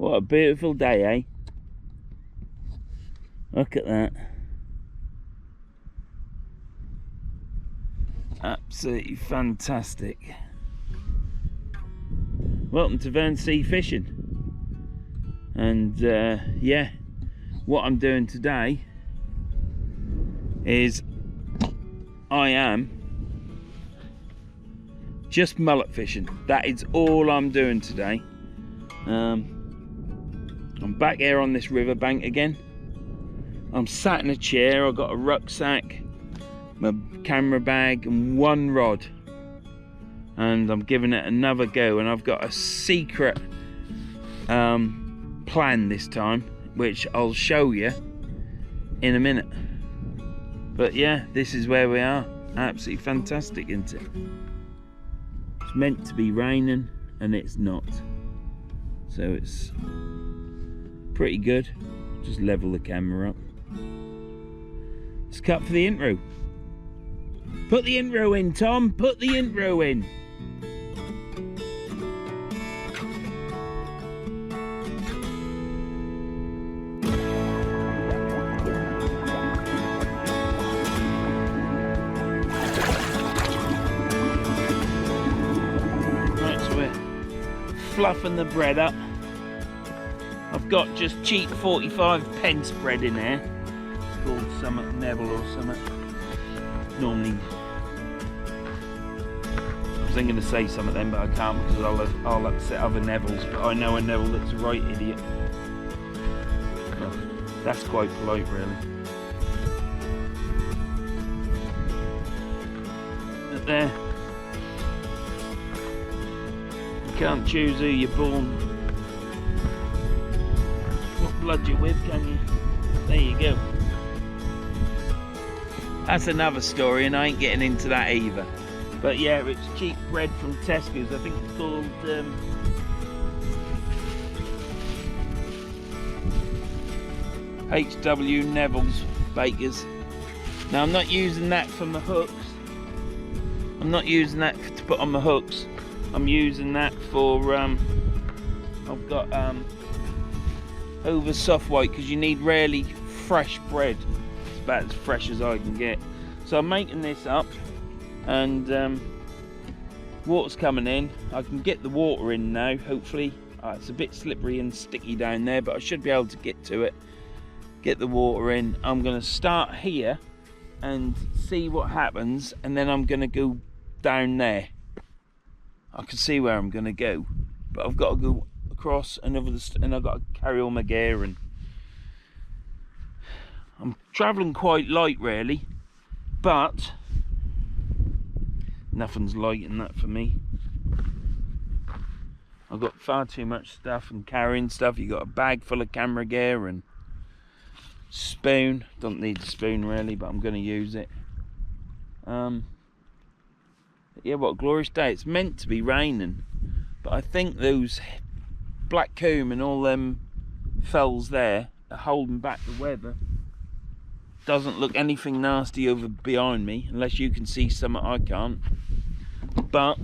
What a beautiful day, eh? Look at that. Absolutely fantastic. Welcome to Verns Sea Fishing. And yeah, what I'm doing today is I am just mullet fishing. That is all I'm doing today. I'm back here on this riverbank again. I'm sat in a chair. I've got a rucksack, my camera bag and one rod, and I'm giving it another go. And I've got a secret plan this time, which I'll show you in a minute. But yeah, this is where we are. Absolutely fantastic, isn't it? It's meant to be raining and it's not, so it's pretty good. Just level the camera up. Let's cut for the intro. Put the intro in, Tom. Put the intro in. Right, so we're fluffing the bread up. I've got just cheap 45p bread in there. It's called something Neville or something. Normally, I was going to say some of them, but I can't because I'll upset other Nevilles. But I know a Neville that's a right idiot. Well, that's quite polite, really. But there, you can't choose who you're born. What blood you're with, can you? There you go. That's another story, and I ain't getting into that either. But yeah, it's cheap bread from Tesco's. I think it's called H.W. Neville's Bakers. Now I'm not using that for my hooks. I'm not using that to put on my hooks. I'm using that for I've got over soft white, because you need really fresh bread. It's about as fresh as I can get. So I'm making this up, and water's coming in. I can get the water in now, hopefully. It's a bit slippery and sticky down there, but I should be able to get to it. Get the water in. I'm going to start here and see what happens, and then I'm going to go down there. I can see where I'm going to go, but I've got to go across and over the, and I've got to carry all my gear, and I'm travelling quite light really, but nothing's light in that for me. I've got far too much stuff and carrying stuff. You got a bag full of camera gear and spoon. Don't need a spoon really, but I'm going to use it. Yeah, what a glorious day. It's meant to be raining, but I think those black comb and all them fells there are holding back the weather. Doesn't look anything nasty over behind me, unless you can see something I can't. But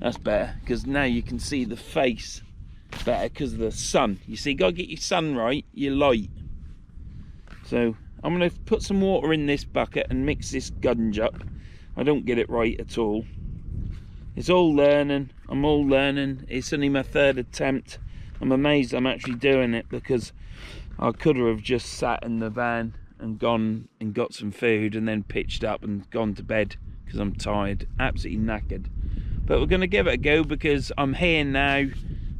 that's better, because now you can see the face better because of the sun. You see, gotta get your sun right, your light. So I'm gonna put some water in this bucket and mix this gunge up. I don't get it right at all. It's all learning. I'm all learning. It's only my third attempt. I'm amazed I'm actually doing it, because I could have just sat in the van and gone and got some food and then pitched up and gone to bed because I'm tired, absolutely knackered. But we're going to give it a go, because I'm here now,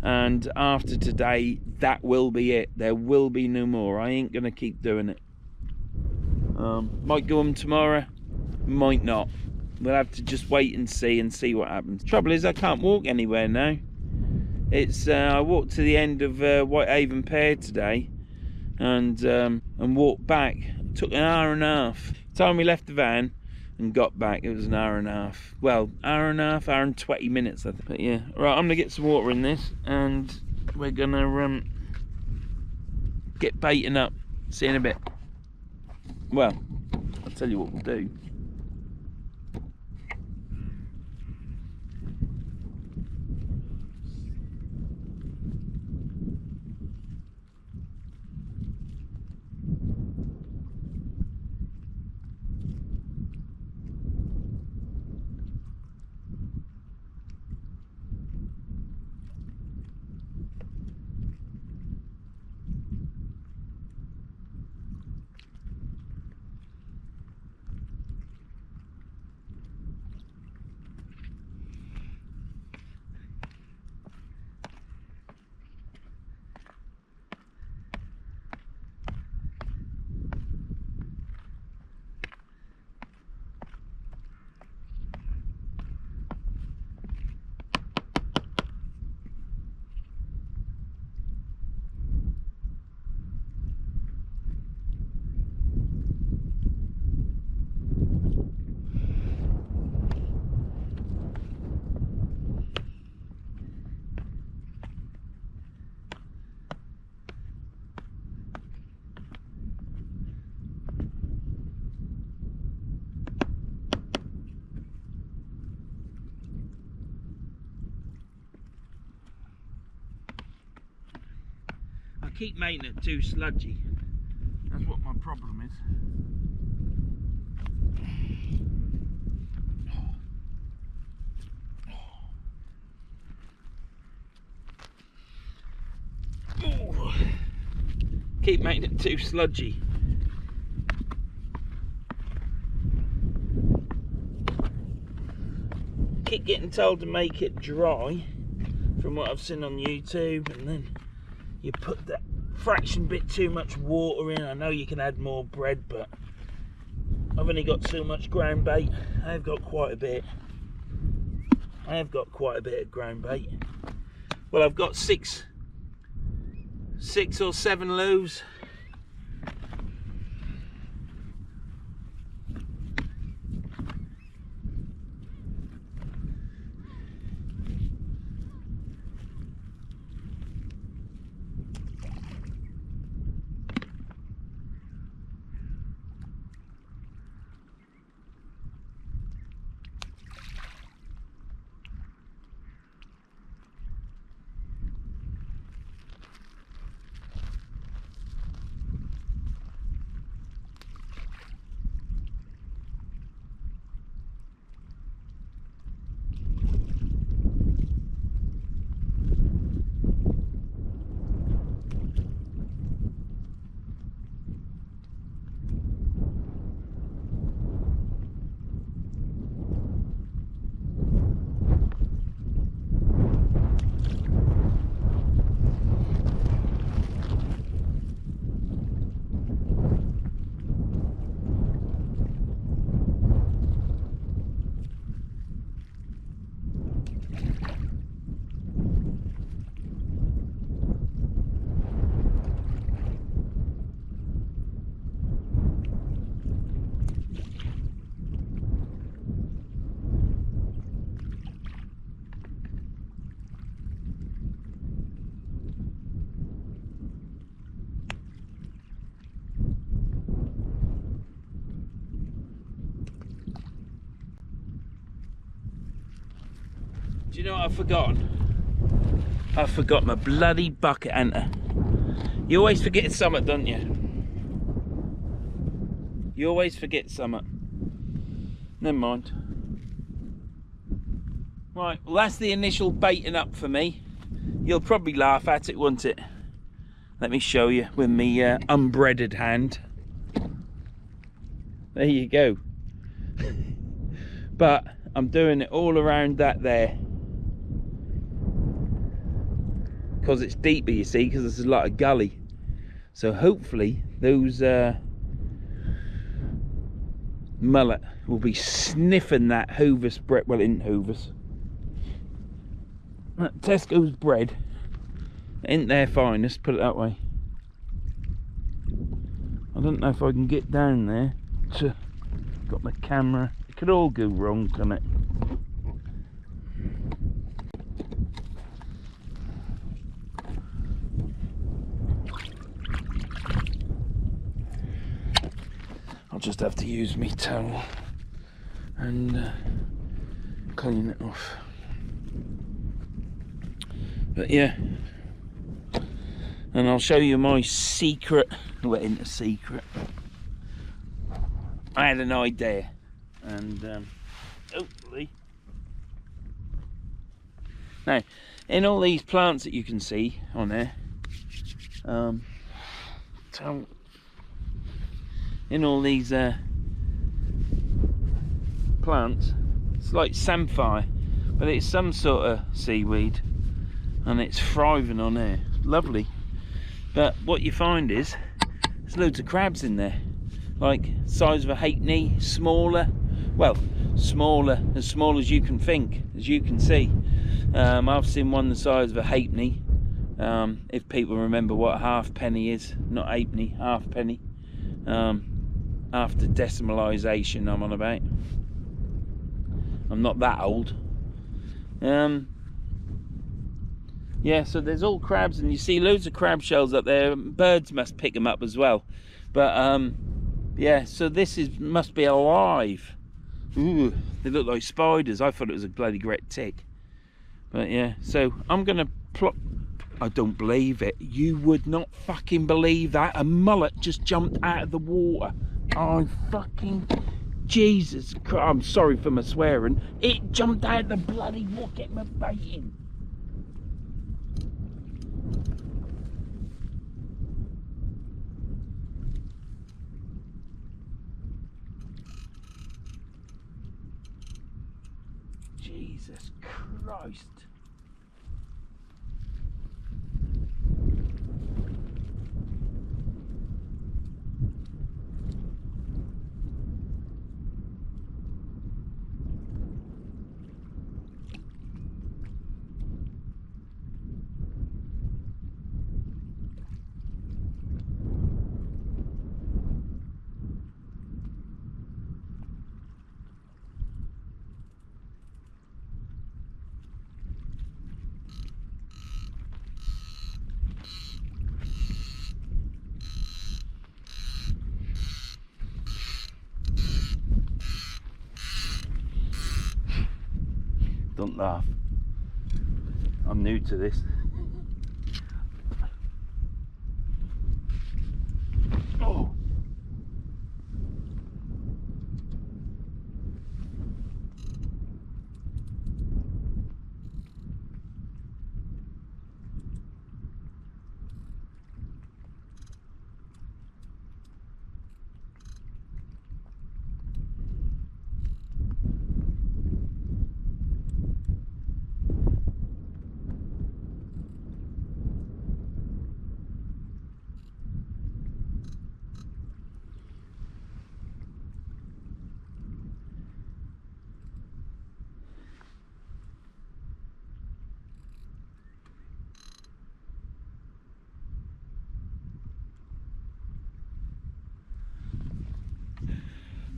and after today that will be it. There will be no more. I ain't going to keep doing it. Might go on tomorrow, might not. We'll have to just wait and see what happens. Trouble is, I can't walk anywhere now. It's I walked to the end of Whitehaven Pier today, and walked back. It took an hour and a half. Time we left the van and got back, it was an hour and a half. Well, hour and 20 minutes, I think. But yeah, right, I'm gonna get some water in this, and we're gonna get baiting up. See you in a bit. Well, I'll tell you what we'll do. keep making it too sludgy. That's what my problem is. Ooh. Keep making it too sludgy. Keep getting told to make it dry from what I've seen on YouTube, and then you put that fraction bit too much water in. I know you can add more bread, but I've only got so much ground bait. I've got quite a bit. I have got quite a bit of ground bait. Well, I've got six or seven loaves. Do you know what I've forgotten? I've forgot my bloody bucket anchor. You always forget something, don't you? You always forget something. Never mind. Right, well that's the initial baiting up for me. You'll probably laugh at it, won't it? Let me show you with me unbreaded hand. There you go. But I'm doing it all around that there. Because it's deeper, you see, because there's a lot of gully. So hopefully those mullet will be sniffing that Hovis bread. Well, it isn't Hovis. That Tesco's bread ain't their finest, put it that way. I don't know if I can get down there. Got my camera. It could all go wrong, couldn't it? I'll just have to use my towel and clean it off. But yeah, and I'll show you my secret. Well, it ain't a secret. I had an idea, and hopefully, now in all these plants that you can see on there, in all these plants, it's like samphire, but it's some sort of seaweed, and it's thriving on there. Lovely. But what you find is there's loads of crabs in there, like size of a halfpenny, smaller. Well, smaller, as small as you can think, as you can see. I've seen one the size of a halfpenny. If people remember what a halfpenny is, not halfpenny, halfpenny. After decimalisation, I'm on about. I'm not that old. Yeah, so there's all crabs, and you see loads of crab shells up there. Birds must pick them up as well. But yeah, so this must be alive. Ooh, they look like spiders. I thought it was a bloody great tick. But yeah, so I'm gonna I don't believe it. You would not fucking believe that. A mullet just jumped out of the water. I fucking... Jesus Christ. I'm sorry for my swearing. It jumped out of the bloody water. Get my bait in. Jesus Christ. Don't laugh. I'm new to this. Oh.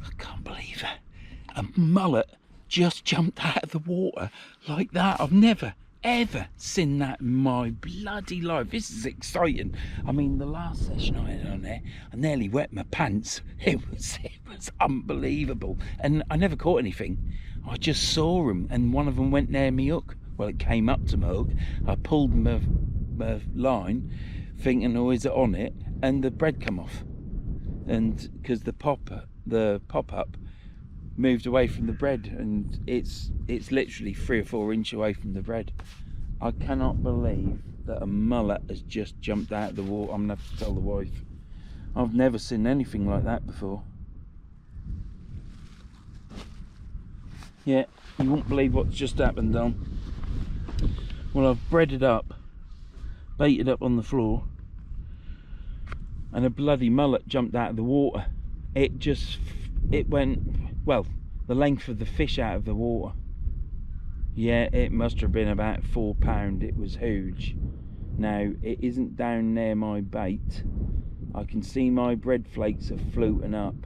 I can't believe it. A mullet just jumped out of the water like that. I've never ever seen that in my bloody life. This is exciting. I mean, the last session I had on there, I nearly wet my pants. It was unbelievable. And I never caught anything. I just saw them, and one of them went near me hook. Well, it came up to my hook. I pulled my line, thinking, oh, is it on it? And the bread come off. And because the pop-up moved away from the bread, and it's literally 3 or 4 inches away from the bread. I cannot believe that a mullet has just jumped out of the water. I'm gonna have to tell the wife. I've never seen anything like that before. Yeah, you won't believe what's just happened, Don. Well, I've breaded up, baited up on the floor, and a bloody mullet jumped out of the water. It went, well, the length of the fish out of the water. Yeah, it must have been about £4. It was huge. Now, it isn't down near my bait. I can see my bread flakes are floating up.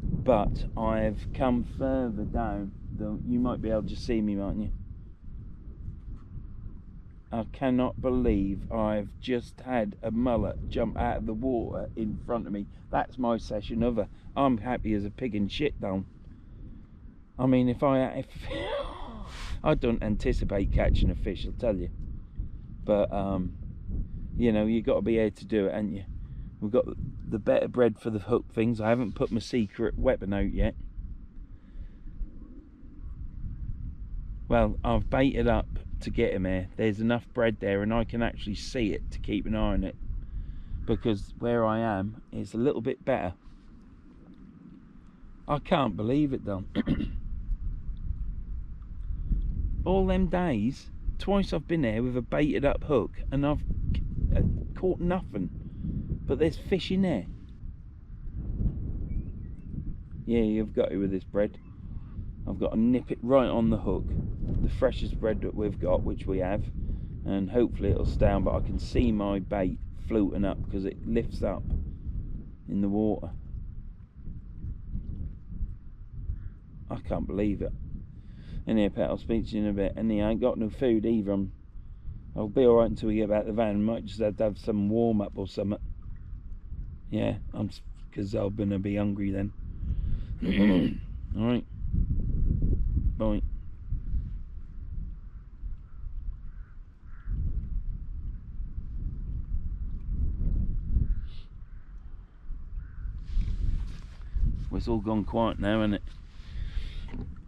But I've come further down. You might be able to see me, mightn't you? I cannot believe I've just had a mullet jump out of the water in front of me. That's my session over. I'm happy as a pig in shit, Don. I mean, if I don't anticipate catching a fish, I'll tell you. But you know, you got to be able to do it, ain't you? We've got the better bread for the hook things. I haven't put my secret weapon out yet. Well, I've baited up to get him here. There's enough bread there, and I can actually see it to keep an eye on it, because where I am is a little bit better. I can't believe it, Don. All them days, twice I've been there with a baited up hook, and I've caught nothing, but there's fish in there. Yeah, you've got it with this bread. I've got to nip it right on the hook, the freshest bread that we've got, which we have, and hopefully it'll stay on. But I can see my bait floating up because it lifts up in the water. I can't believe it. Anyhow, Pat, I'll speak to you in a bit. And I ain't got no food either. I'll be alright until we get back to the van. Might just have to have some warm up or something. Yeah, because I'm going to be hungry then. Alright. Bye. it's all gone quiet now, isn't it?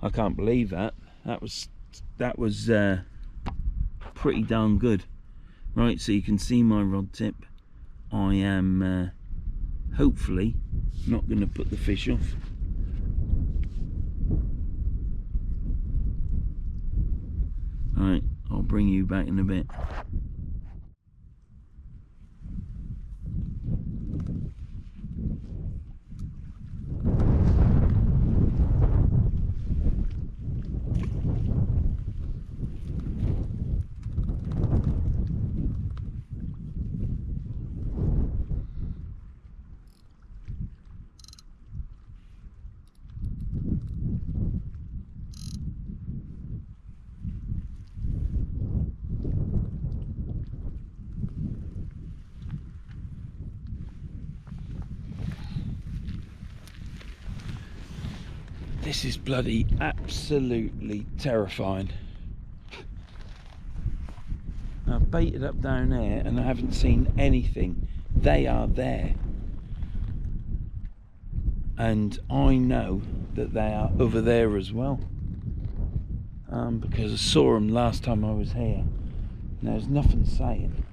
I can't believe that. That was pretty darn good. Right, so you can see my rod tip. I am hopefully not going to put the fish off. Right, I'll bring you back in a bit. This is bloody absolutely terrifying. I've baited up down there and I haven't seen anything. They are there. And I know that they are over there as well. Because I saw them last time I was here. Now there's nothing saying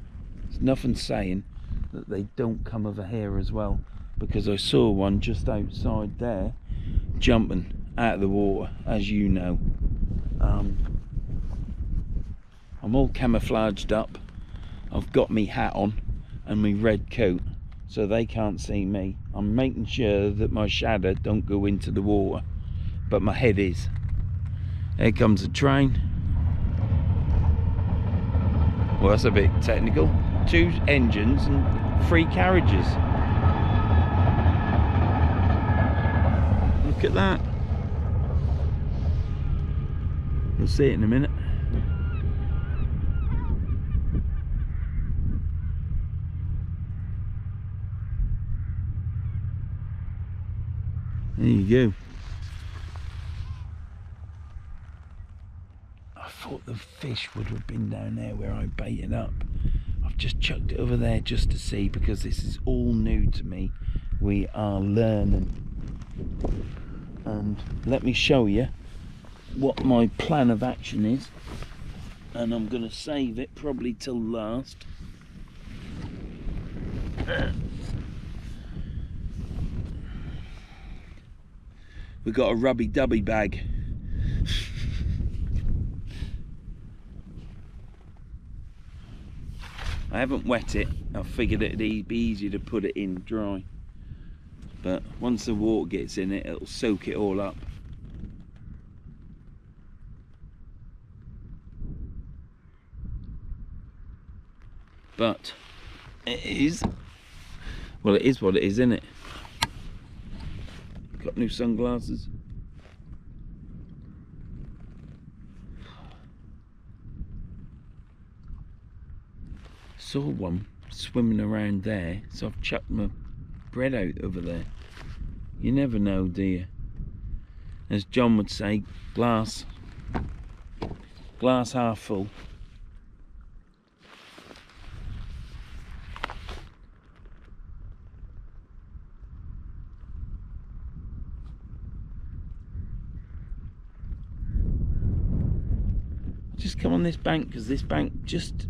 that they don't come over here as well. Because I saw one just outside there jumping out of the water, as you know. I'm all camouflaged up. I've got me hat on and my red coat so they can't see me. I'm making sure that my shadow don't go into the water, but my head is. Here comes the train. Well, that's a bit technical. 2 engines and 3 carriages. Look at that. You'll see it in a minute. There you go. I thought the fish would have been down there where I baited up. I've just chucked it over there just to see, because this is all new to me. We are learning. And let me show you what my plan of action is, and I'm going to save it probably till last. We've got a rubby-dubby bag. I haven't wet it. I figured it'd be easier to put it in dry, but once the water gets in it, it'll soak it all up. But it is, well, it is what it is, isn't it? Got new sunglasses. Saw one swimming around there, so I've chucked my bread out over there. You never know, do you? As John would say, glass half full. Just come on this bank because this bank just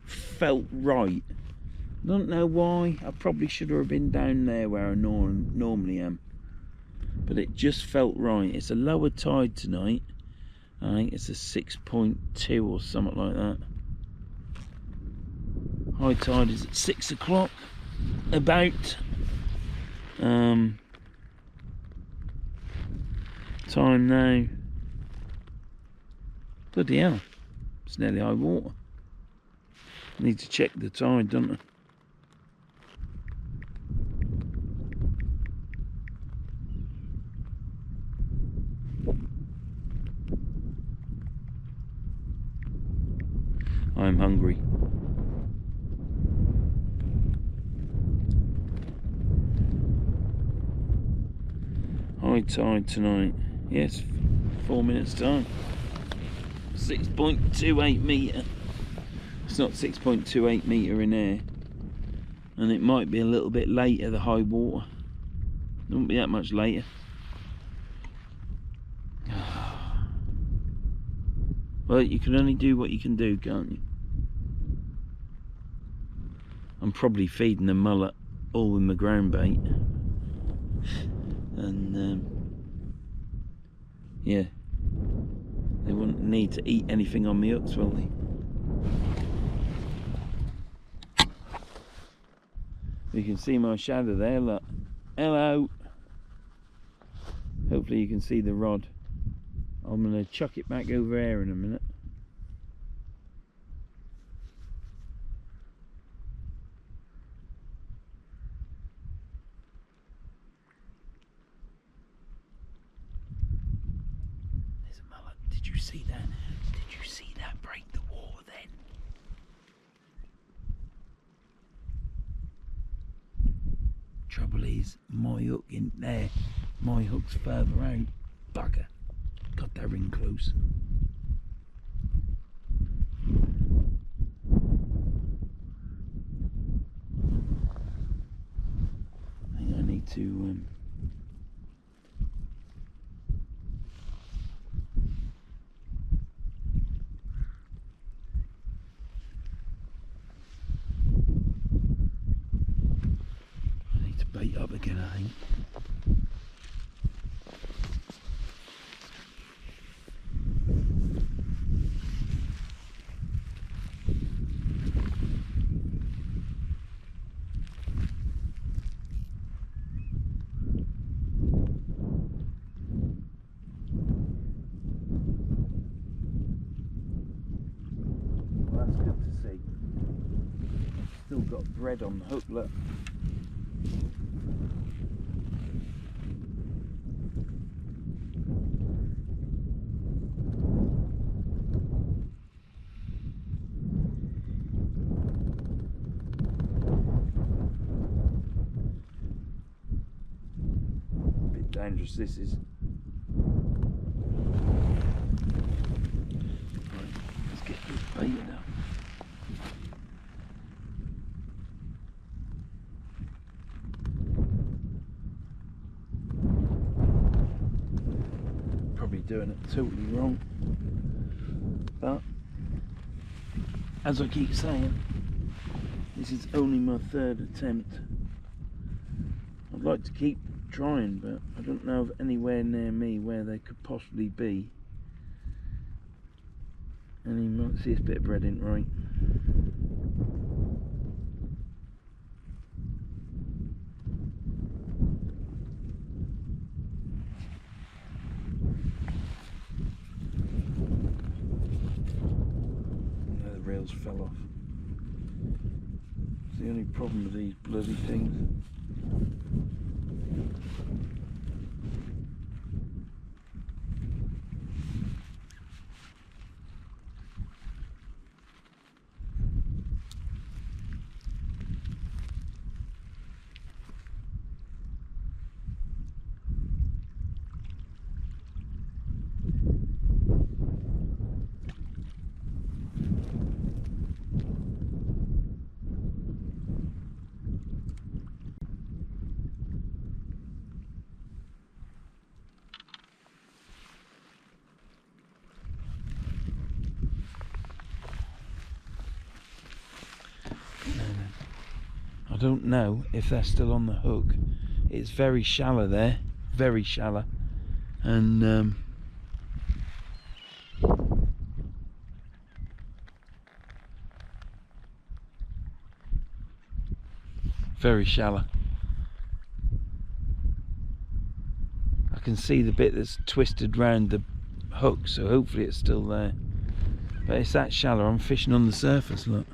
felt right. I don't know why. I probably should have been down there where I normally am, but it just felt right. It's a lower tide tonight. I think it's a 6.2 or something like that. High tide is at 6 o'clock about. Time now, bloody hell, it's nearly high water. Need to check the tide, don't I? I'm hungry. High tide tonight. Yes, 4 minutes time. 6.28 metre. It's not 6.28 metre in air, and it might be a little bit later, the high water. Won't be that much later. Well, you can only do what you can do, can't you? I'm probably feeding the mullet all in the ground bait. And yeah, they wouldn't need to eat anything on the hooks, will they? You can see my shadow there, look. Hello. Hopefully you can see the rod. I'm going to chuck it back over here in a minute. There's a mullet. Did you see that? Did you see that break the water then? Trouble is, my hook in there. My hook's further out. Bugger. Got that ring close. I think I need to bait up again, I think. Well, that's good to see. Still got bread on the hook, look. Bit dangerous this is. Right, let's get this bait now. Doing it totally wrong, but as I keep saying, this is only my third attempt. I'd like to keep trying, but I don't know of anywhere near me where they could possibly be. And you might see this bit of bread ain't right. Fell off. It's the only problem with these bloody things. I don't know if they're still on the hook. It's very shallow there, very shallow, and very shallow. I can see the bit that's twisted round the hook, so hopefully it's still there. But it's that shallow. I'm fishing on the surface, look.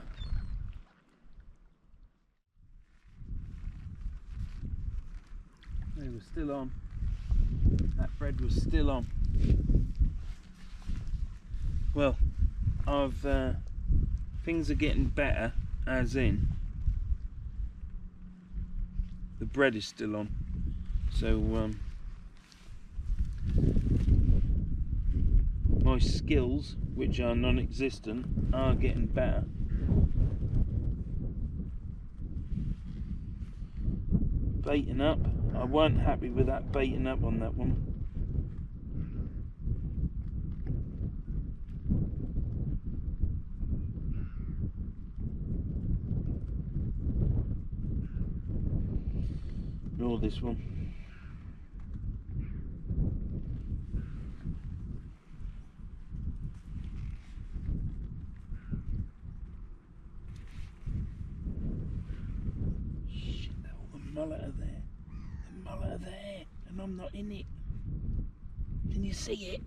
They were still on. That bread was still on. Well, things are getting better, as in the bread is still on. So my skills, which are non-existent, are getting better. Baiting up, I weren't happy with that baiting up on that one. Nor this one. Shit, the mullet are there. The mullet are there, and I'm not in it. Can you see it?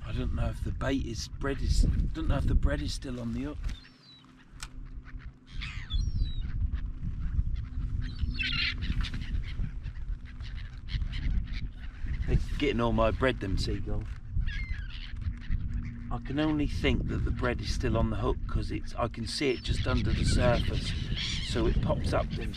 I don't know if the bait is don't know if the bread is still on the hook. They're getting all my bread, them seagulls. I can only think that the bread is still on the hook because I can see it just under the surface, so it pops up then.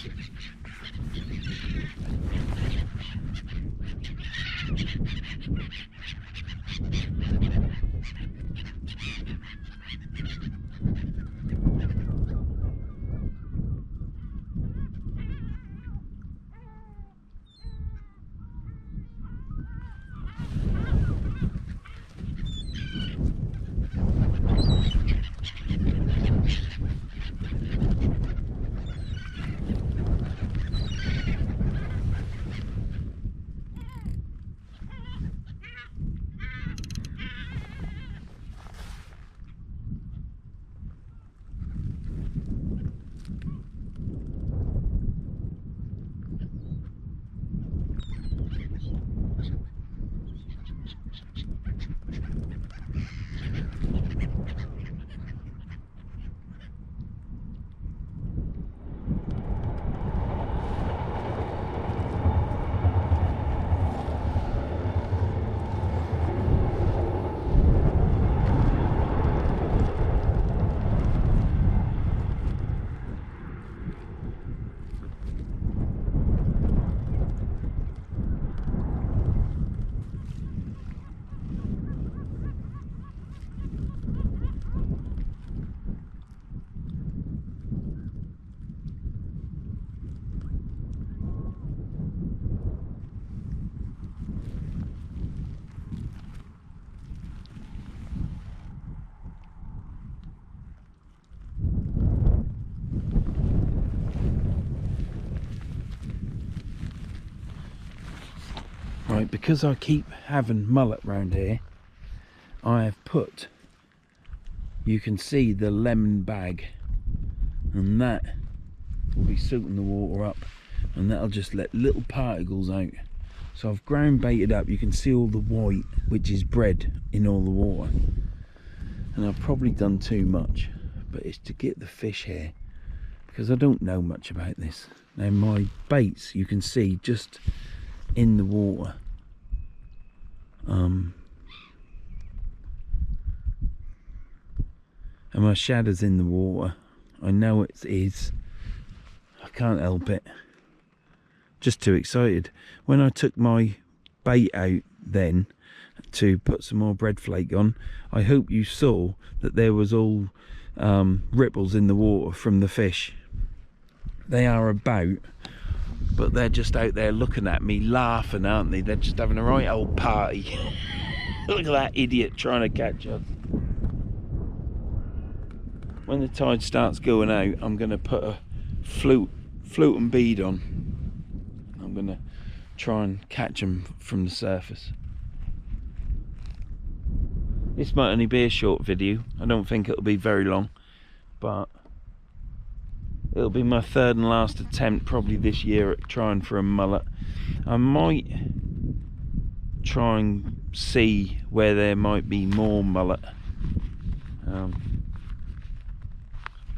Right, because I keep having mullet round here, I have put, you can see the lemon bag, and that will be soaking the water up, and that'll just let little particles out. So I've ground baited up, you can see all the white, which is bread, in all the water. And I've probably done too much, but it's to get the fish here, because I don't know much about this. Now my baits, you can see just in the water. And my shadow's in the water. I know it is. I can't help it. Just too excited. When I took my bait out then to put some more bread flake on, I hope you saw that there was all ripples in the water from the fish. They are about, but they're just out there looking at me laughing, aren't they? They're just having a right old party. Look at that idiot trying to catch us. When the tide starts going out, I'm going to put a floating bead on. I'm going to try and catch them from the surface. This might only be a short video. I don't think it'll be very long, but it'll be my third and last attempt probably this year at trying for a mullet. I might try and see where there might be more mullet.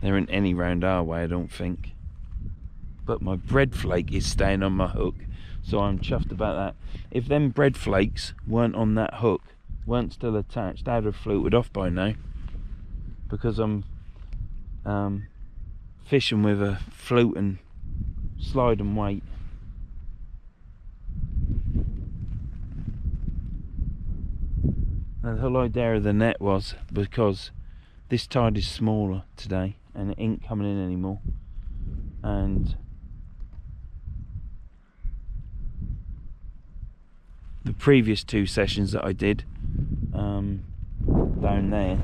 There ain't any round our way, I don't think. But my bread flake is staying on my hook, so I'm chuffed about that. If them bread flakes weren't on that hook, weren't still attached, I'd have floated off by now. Because I'm fishing with a floating slide and weight. Now the whole idea of the net was because this tide is smaller today and it ain't coming in anymore, and the previous 2 sessions that I did down there,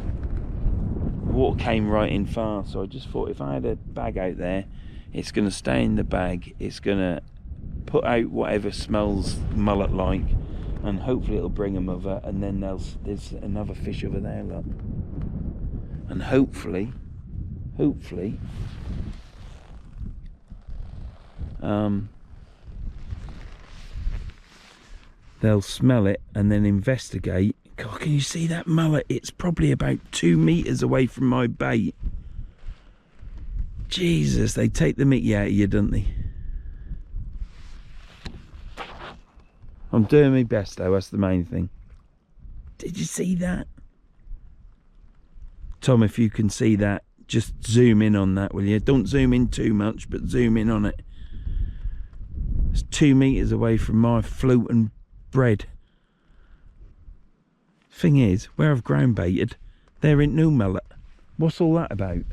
water came right in fast, so I just thought if I had a bag out there, it's going to stay in the bag, it's going to put out whatever smells mullet like, and hopefully it'll bring them over, and then there's another fish over there, look, and hopefully they'll smell it and then investigate. God, can you see that mullet? It's probably about 2 meters away from my bait. Jesus, they take the mickey out of you, don't they? I'm doing my best though, that's the main thing. Did you see that? Tom, if you can see that, just zoom in on that, will you? Don't zoom in too much, but zoom in on it. It's 2 meters away from my floating bread. Thing is, where I've ground baited, there ain't no mullet. What's all that about?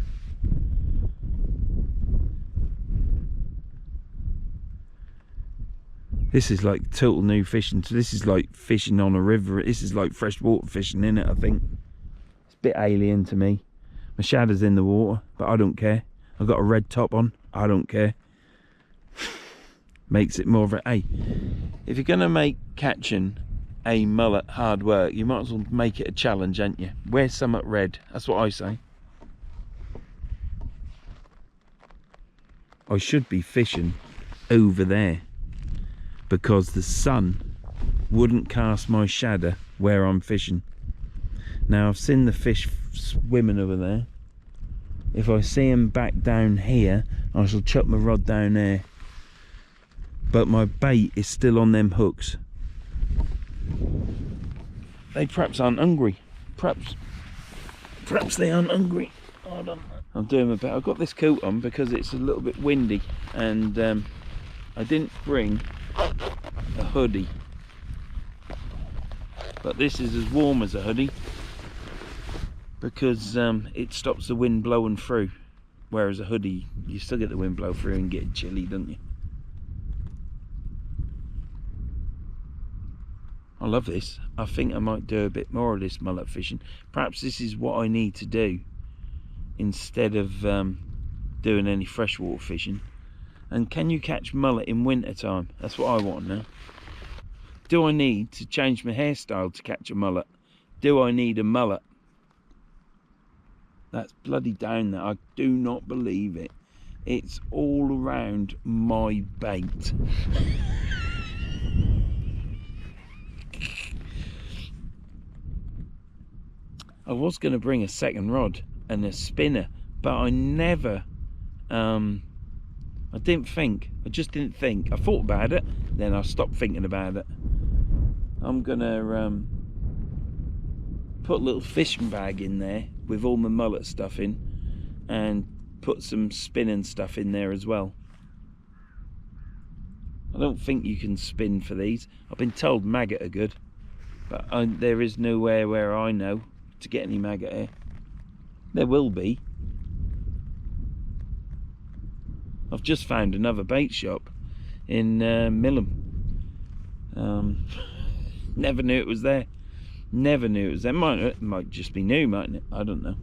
This is like total new fishing. So this is like fishing on a river. This is like freshwater fishing, innit, I think. It's a bit alien to me. My shadow's in the water, but I don't care. I've got a red top on, I don't care. Makes it more of a, hey, if you're gonna make catching a mullet hard work, you might as well make it a challenge, ain't you? Wear something red, that's what I say. I should be fishing over there because the sun wouldn't cast my shadow where I'm fishing. Now I've seen the fish swimming over there. If I see them back down here, I shall chuck my rod down there. But my bait is still on them hooks. They perhaps aren't hungry. Perhaps they aren't hungry. Hold on. I'm doing my best. I've got this coat on because it's a little bit windy, and I didn't bring a hoodie. But this is as warm as a hoodie because it stops the wind blowing through. Whereas a hoodie, you still get the wind blow through and get chilly, don't you? I love this. I think I might do a bit more of this mullet fishing. Perhaps this is what I need to do instead of doing any freshwater fishing. And can you catch mullet in winter time? That's what I want to know. Do I need to change my hairstyle to catch a mullet? Do I need a mullet? That's bloody down there. I do not believe it. It's all around my bait. I was going to bring a second rod and a spinner, but I never, I just didn't think. I thought about it, then I stopped thinking about it. I'm going to put a little fishing bag in there with all my mullet stuff in, and put some spinning stuff in there as well. I don't think you can spin for these. I've been told maggot are good, but there is nowhere where I know to get any maggot here. There will be. I've just found another bait shop in Milham. Never knew it was there. Never knew it was there. It might just be new, mightn't it? I don't know.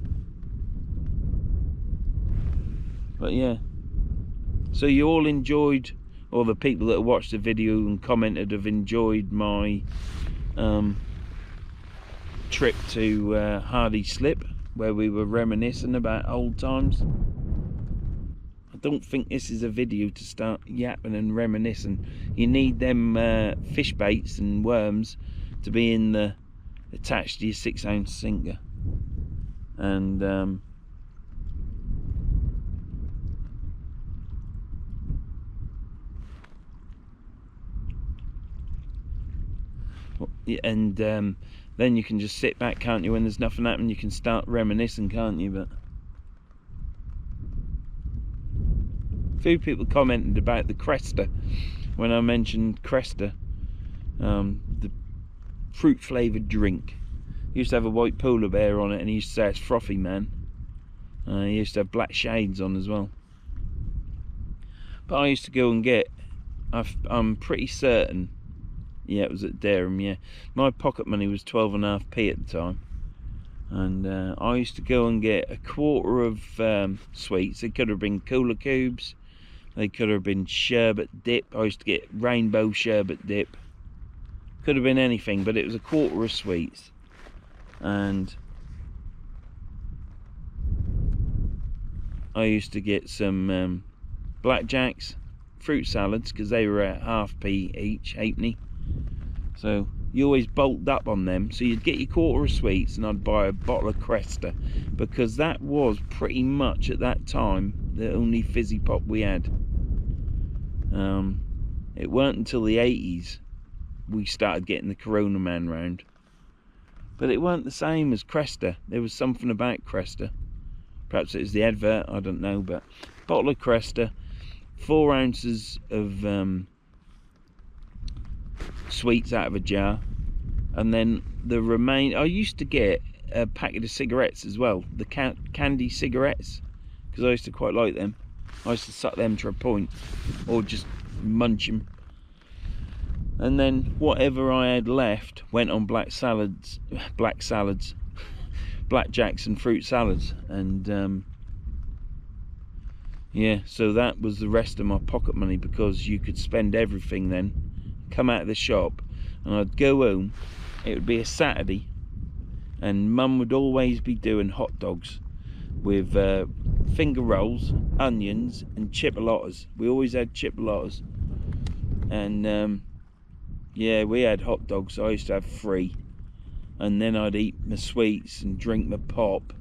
But yeah. So you all enjoyed, or the people that watched the video and commented have enjoyed my trip to Hardy Slip, where we were reminiscing about old times. I don't think this is a video to start yapping and reminiscing. You need them fish baits and worms to be in the attached to your 6-ounce sinker, and And then you can just sit back, can't you, when there's nothing happening? You can start reminiscing, can't you? But a few people commented about the Cresta when I mentioned Cresta, the fruit flavoured drink. He used to have a white polar bear on it, and he used to say it's frothy, man. He used to have black shades on as well. But I used to go and get, I'm pretty certain, yeah, it was at Dereham, yeah. My pocket money was 12.5p at the time. And I used to go and get a quarter of sweets. They could have been cola cubes. They could have been sherbet dip. I used to get rainbow sherbet dip. Could have been anything, but it was a quarter of sweets. And I used to get some blackjacks, fruit salads, because they were at 0.5p each, halfpenny. So you always bulked up on them. So you'd get your quarter of sweets, and I'd buy a bottle of Cresta, because that was pretty much at that time the only fizzy pop we had. It weren't until the 80s we started getting the Corona Man round. But it weren't the same as Cresta. There was something about Cresta. Perhaps it was the advert, I don't know. But bottle of Cresta, 4 ounces of sweets out of a jar, and then the remain. I used to get a packet of cigarettes as well, the candy cigarettes, because I used to quite like them. I used to suck them to a point, or just munch them. And then whatever I had left went on blackjacks and fruit salads. And yeah, so that was the rest of my pocket money, because you could spend everything then. Come out of the shop, and I'd go home. It would be a Saturday, and Mum would always be doing hot dogs with finger rolls, onions, and chipolatas. We always had chipolatas. And yeah, we had hot dogs. I used to have 3, and then I'd eat my sweets and drink my pop,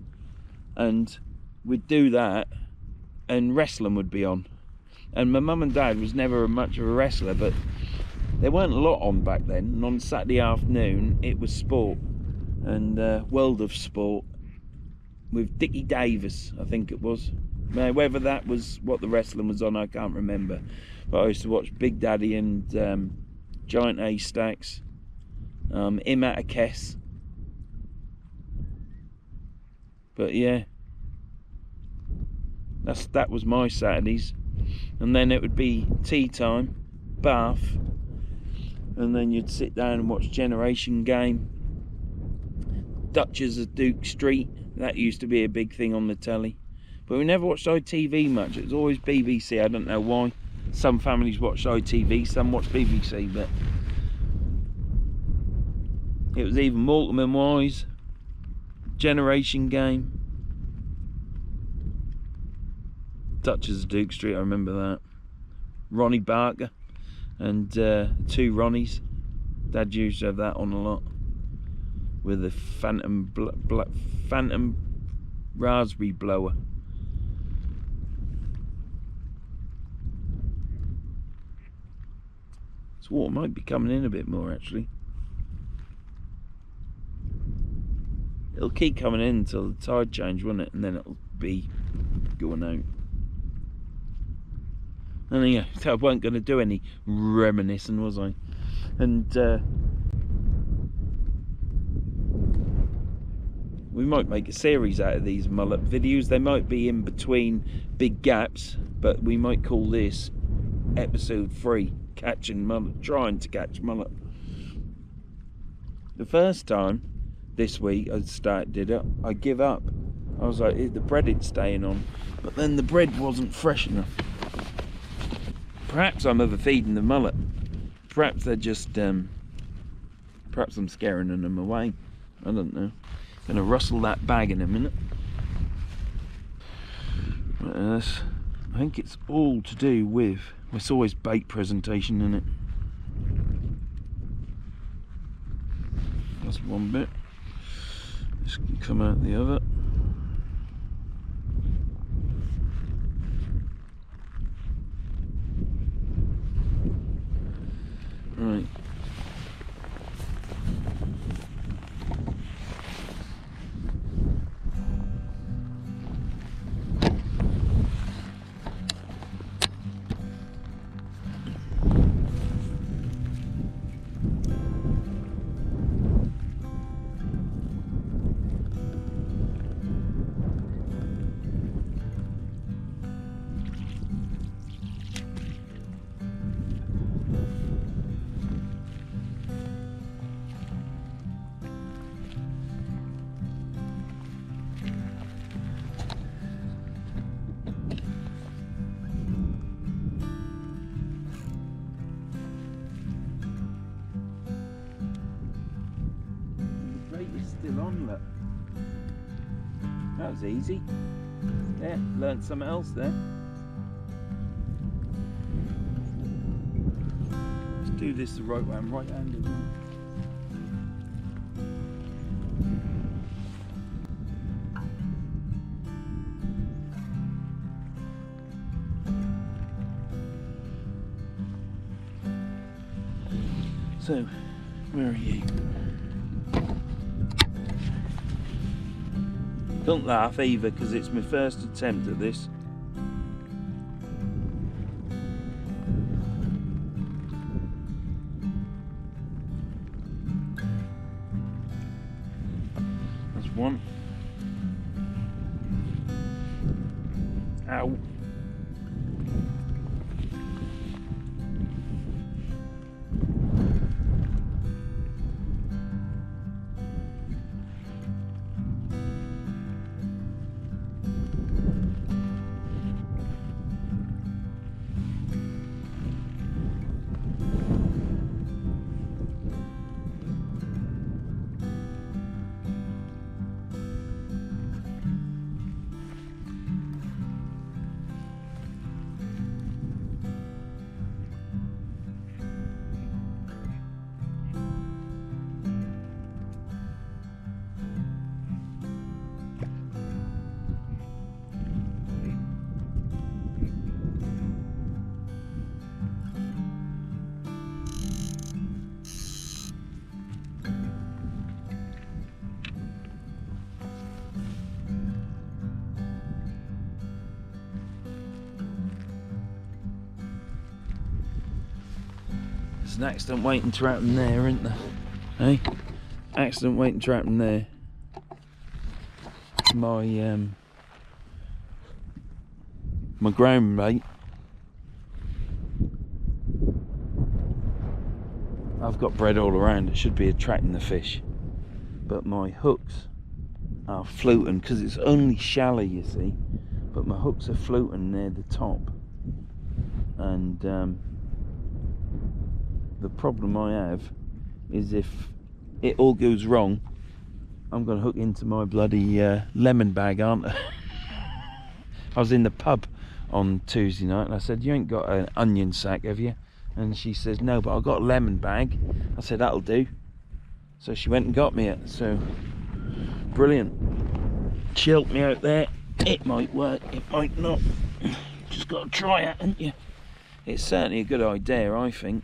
and we'd do that, and wrestling would be on. And my mum and dad was never much of a wrestler, but there weren't a lot on back then. And on Saturday afternoon it was sport, and World of Sport with Dickie Davis, I think it was. Now, whether that was what the wrestling was on, I can't remember. But I used to watch Big Daddy and Giant A-Stacks, Im at a Kess. But yeah, that was my Saturdays. And then it would be tea time, bath, and then you'd sit down and watch Generation Game, Duchess of Duke Street. That used to be a big thing on the telly. But we never watched ITV much. It was always BBC. I don't know why. Some families watched ITV, some watched BBC, but it was even Morecambe and Wise, Generation Game, Duchess of Duke Street, I remember that. Ronnie Barker and 2 Ronnies. Dad used to have that on a lot, with the Phantom raspberry blower. This water might be coming in a bit more, actually. It'll keep coming in until the tide change, won't it? And then it'll be going out. And yeah, so I wasn't going to do any reminiscing, was I? And we might make a series out of these mullet videos. They might be in between big gaps, but we might call this episode 3, catching mullet, trying to catch mullet. The first time this week I give up. I was like, the bread is staying on, but then the bread wasn't fresh enough. Perhaps I'm overfeeding the mullet. Perhaps they're just perhaps I'm scaring them away. I don't know. Gonna rustle that bag in a minute. I think it's all to do with, it's always bait presentation, isn't it? That's one bit. This can come out the other. Right. still on, look. That was easy. Yeah, learned something else there. Let's do this the right way. I'm right-handed. So, where are you? Don't laugh either, because it's my first attempt at this. That's one. Ow. There's an accident waiting to happen there, isn't there? Hey? Accident waiting to happen there. My ground mate. I've got bread all around, it should be attracting the fish. But my hooks are floating, because it's only shallow, you see. But my hooks are floating near the top. And the problem I have is if it all goes wrong, I'm going to hook into my bloody lemon bag, aren't I? I was in the pub on Tuesday night and I said, "You ain't got an onion sack, have you?" And she says, "No, but I've got a lemon bag." I said, "That'll do." So she went and got me it. So brilliant. She helped me out there. It might work, it might not. Just got to try it, haven't you? It's certainly a good idea, I think.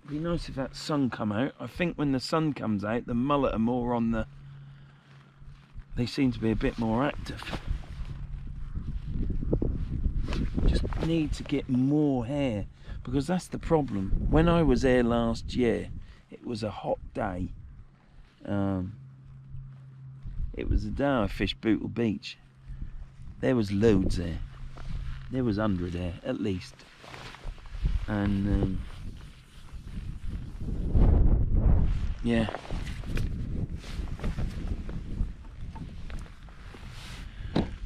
It'd be nice if that sun come out. I think when the sun comes out, the mullet are more on the... They seem to be a bit more active. Just need to get more hair, because that's the problem. When I was here last year, it was a hot day. It was the day I fished Bootle Beach. There was loads there. There was 100 there, at least. And yeah.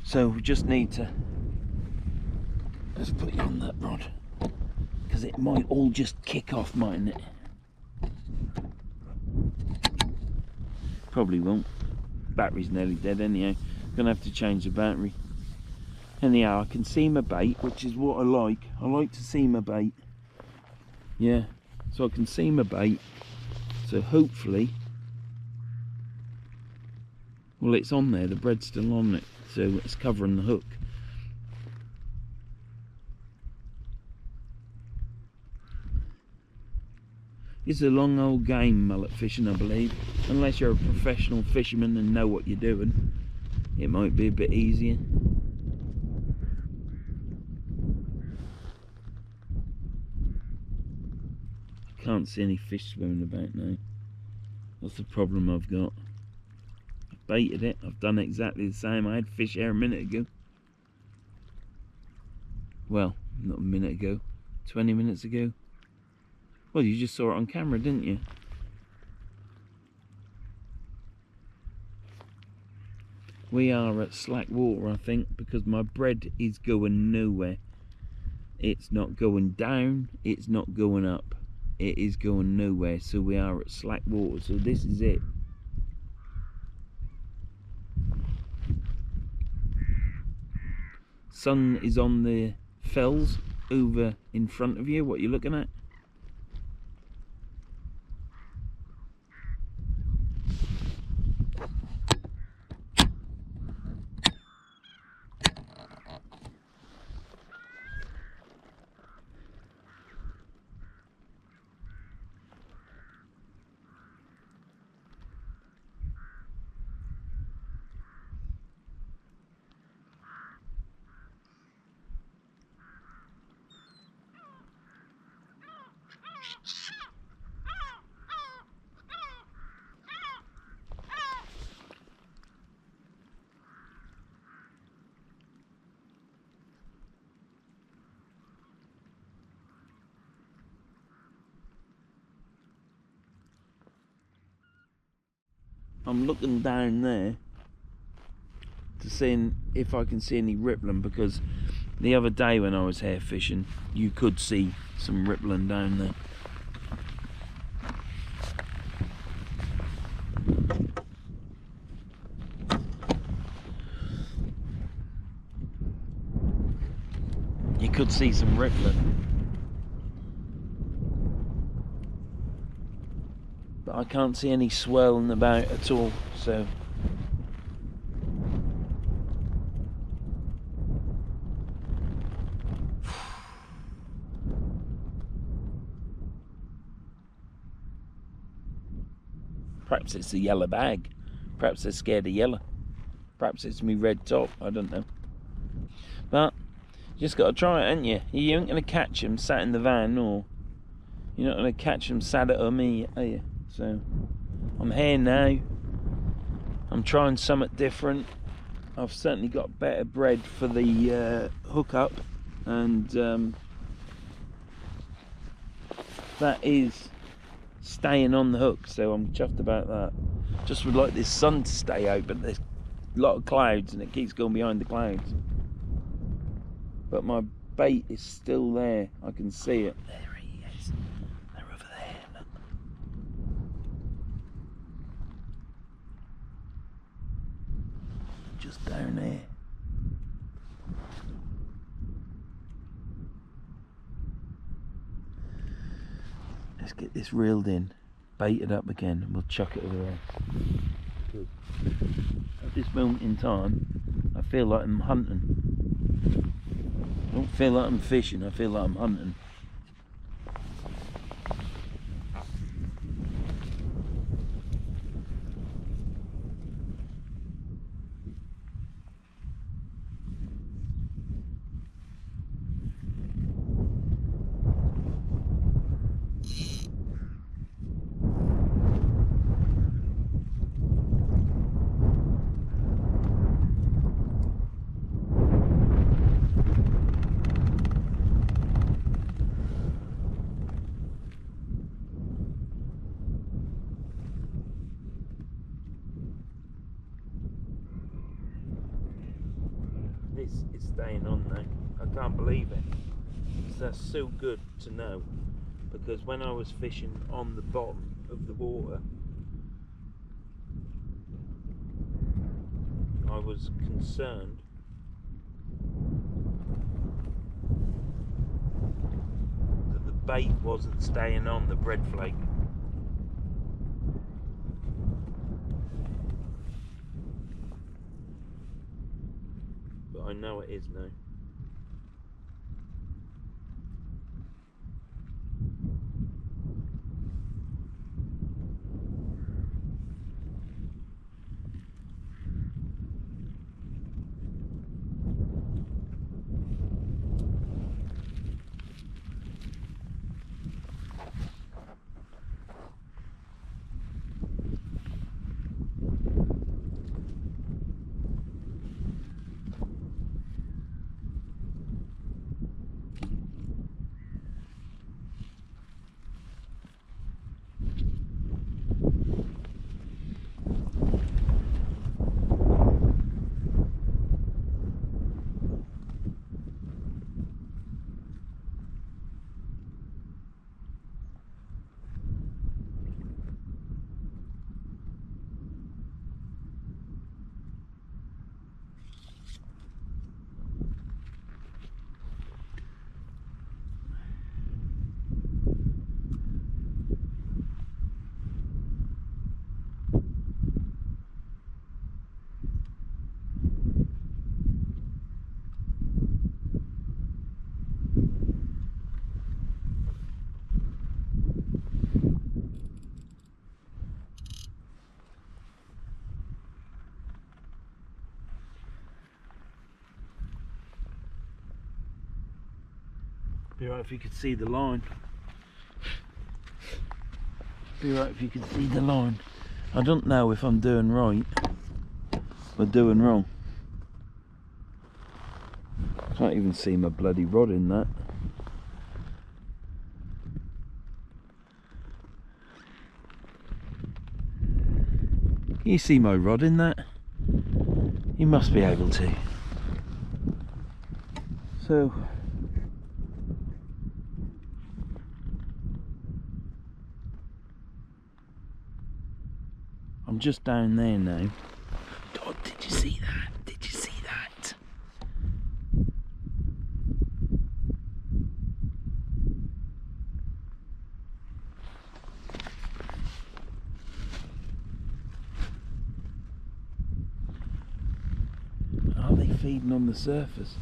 So we just need to... Let's put you on that rod, because it might all just kick off, mightn't it? Probably won't. Battery's nearly dead anyhow. Gonna have to change the battery. Anyhow, I can see my bait, which is what I like. I like to see my bait. Yeah, so I can see my bait. So hopefully, well, it's on there. The bread's still on it, so it's covering the hook. It's a long old game, mullet fishing, I believe. Unless you're a professional fisherman and know what you're doing, it might be a bit easier. I can't see any fish swimming about now. That's the problem I've got. I've baited it. I've done exactly the same. I had fish here a minute ago. Well, not a minute ago. 20 minutes ago. Well, you just saw it on camera, didn't you? We are at slack water, I think, because my bread is going nowhere. It's not going down, it's not going up. it is going nowhere. So we are at slack water, so this is it. Sun is on the fells over in front of you. What you're looking at? I'm looking down there to see if I can see any rippling, because the other day when I was hair fishing, you could see some rippling down there. You could see some rippling. But I can't see any swirling about at all, so perhaps it's the yellow bag. Perhaps they're scared of yellow. Perhaps it's me red top, I don't know. But you just got to try it, ain't you? You ain't going to catch them sat in the van, or you're not going to catch them sat at me, are you? So I'm here now. I'm trying something different. I've certainly got better bread for the hookup, and that is staying on the hook, so I'm chuffed about that. Just would like this sun to stay out, but there's a lot of clouds and it keeps going behind the clouds. But my bait is still there. I can see it. There he is. They're over there. Look. Just down there. Let's get this reeled in, baited up again, and we'll chuck it over there. Good. At this moment in time, I feel like I'm hunting. I don't feel like I'm fishing, I feel like I'm hunting. This is staying on now. I can't believe it. That's so good to know, because when I was fishing on the bottom of the water, I was concerned that the bait wasn't staying on the bread flake. But I know it is now. Be right if you could see the line. Be right if you could see the line. I don't know if I'm doing right or doing wrong. Can't even see my bloody rod in that. Can you see my rod in that? You must be able to. So I'm just down there now. Oh, did you see that? Did you see that? Are they feeding on the surface?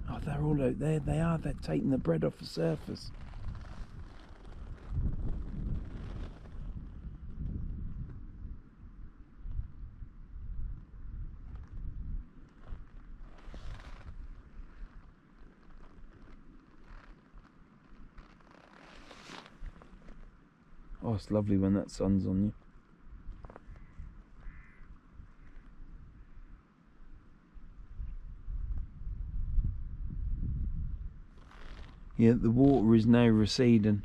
Oh, they're all out there. They are. They're taking the bread off the surface. Oh, it's lovely when that sun's on you. Yeah, the water is now receding.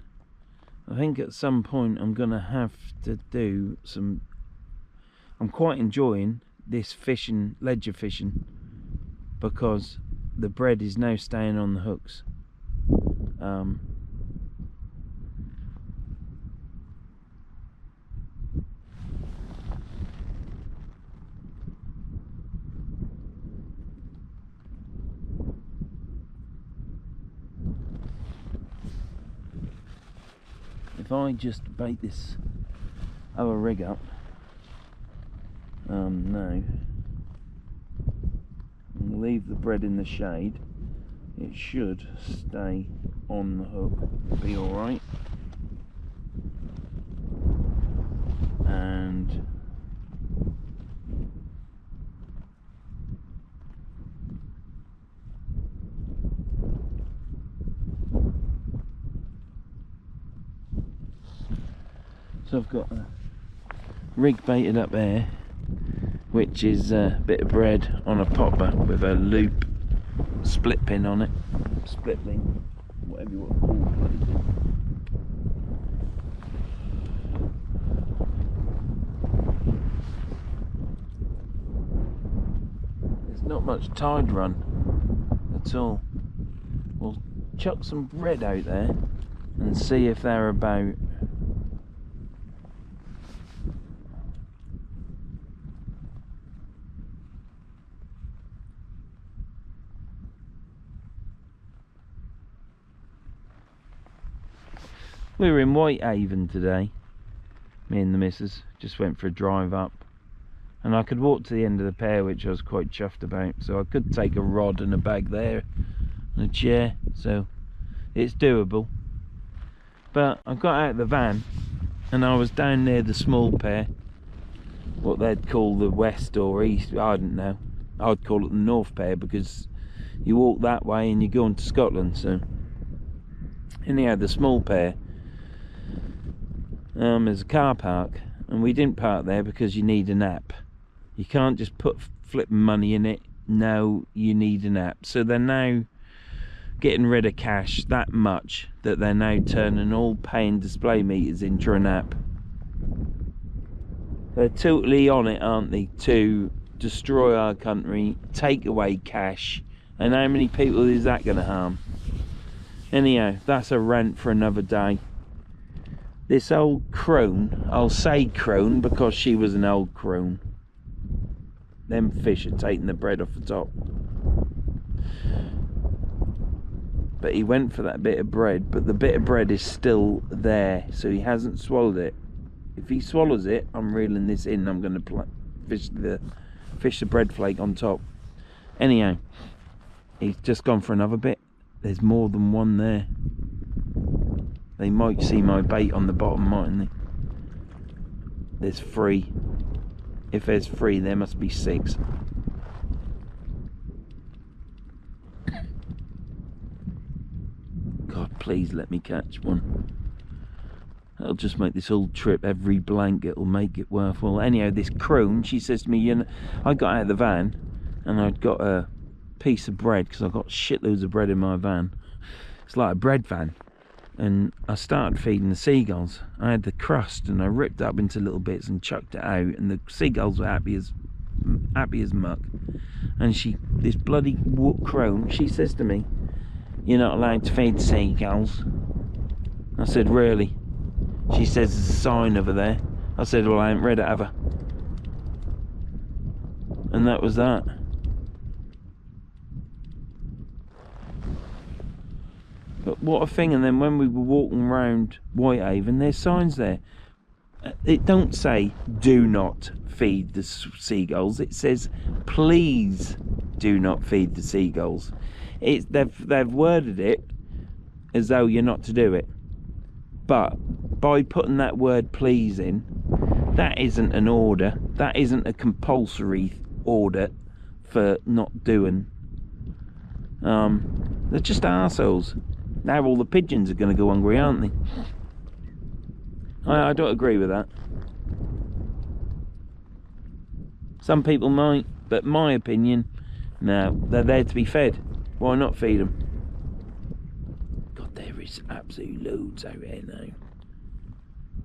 I think at some point I'm going to have to do some... I'm quite enjoying this fishing, ledger fishing, because the bread is now staying on the hooks. If I just bait this other rig up, now, and leave the bread in the shade, it should stay on the hook, be alright. And so I've got a rig baited up there, which is a bit of bread on a popper with a loop split pin on it. Split pin, whatever you want to call it. There's not much tide run at all. We'll chuck some bread out there and see if they're about. We were in Whitehaven today, me and the missus, just went for a drive up, and I could walk to the end of the pier, which I was quite chuffed about, so I could take a rod and a bag there and a chair, so it's doable. But I got out of the van and I was down near the small pier, what they'd call the west or east, I don't know, I'd call it the north pier because you walk that way and you go into Scotland. So anyhow, the small pier, there's a car park, and we didn't park there because you need an app. You can't just put flipping money in it. No, you need an app. So they're now getting rid of cash that much that they're now turning all pay and display meters into an app. They're totally on it, aren't they, to destroy our country, take away cash, and how many people is that going to harm? Anyhow, that's a rant for another day. This old crone, I'll say crone because she was an old crone. Them fish are taking the bread off the top. But he went for that bit of bread, but the bit of bread is still there, so he hasn't swallowed it. If he swallows it, I'm reeling this in. I'm going to fish the bread flake on top. Anyhow, he's just gone for another bit. There's more than one there. They might see my bait on the bottom, mightn't they? There's 3. If there's 3, there must be 6. please let me catch one. That'll just make this whole trip, every blanket will make it worthwhile. Anyhow, this crone, she says to me, you know, I got out of the van and I'd got a piece of bread, because I've got shitloads of bread in my van. It's like a bread van. And I started feeding the seagulls. I had the crust and I ripped it up into little bits and chucked it out, and the seagulls were happy as muck. And this bloody crone, she says to me, you're not allowed to feed the seagulls. I said, really? She says there's a sign over there. I said, well, I ain't read it, have I? And that was that. But what a thing. And then when we were walking around Whitehaven, there's signs there. It don't say do not feed the seagulls. It says please do not feed the seagulls. They've worded it as though you're not to do it. But by putting that word please in, that isn't an order. That isn't a compulsory order for not doing. They're just arseholes. Now all the pigeons are going to go hungry, aren't they? I don't agree with that. Some people might, but my opinion, no, they're there to be fed. Why not feed them? God, there is absolute loads out here now.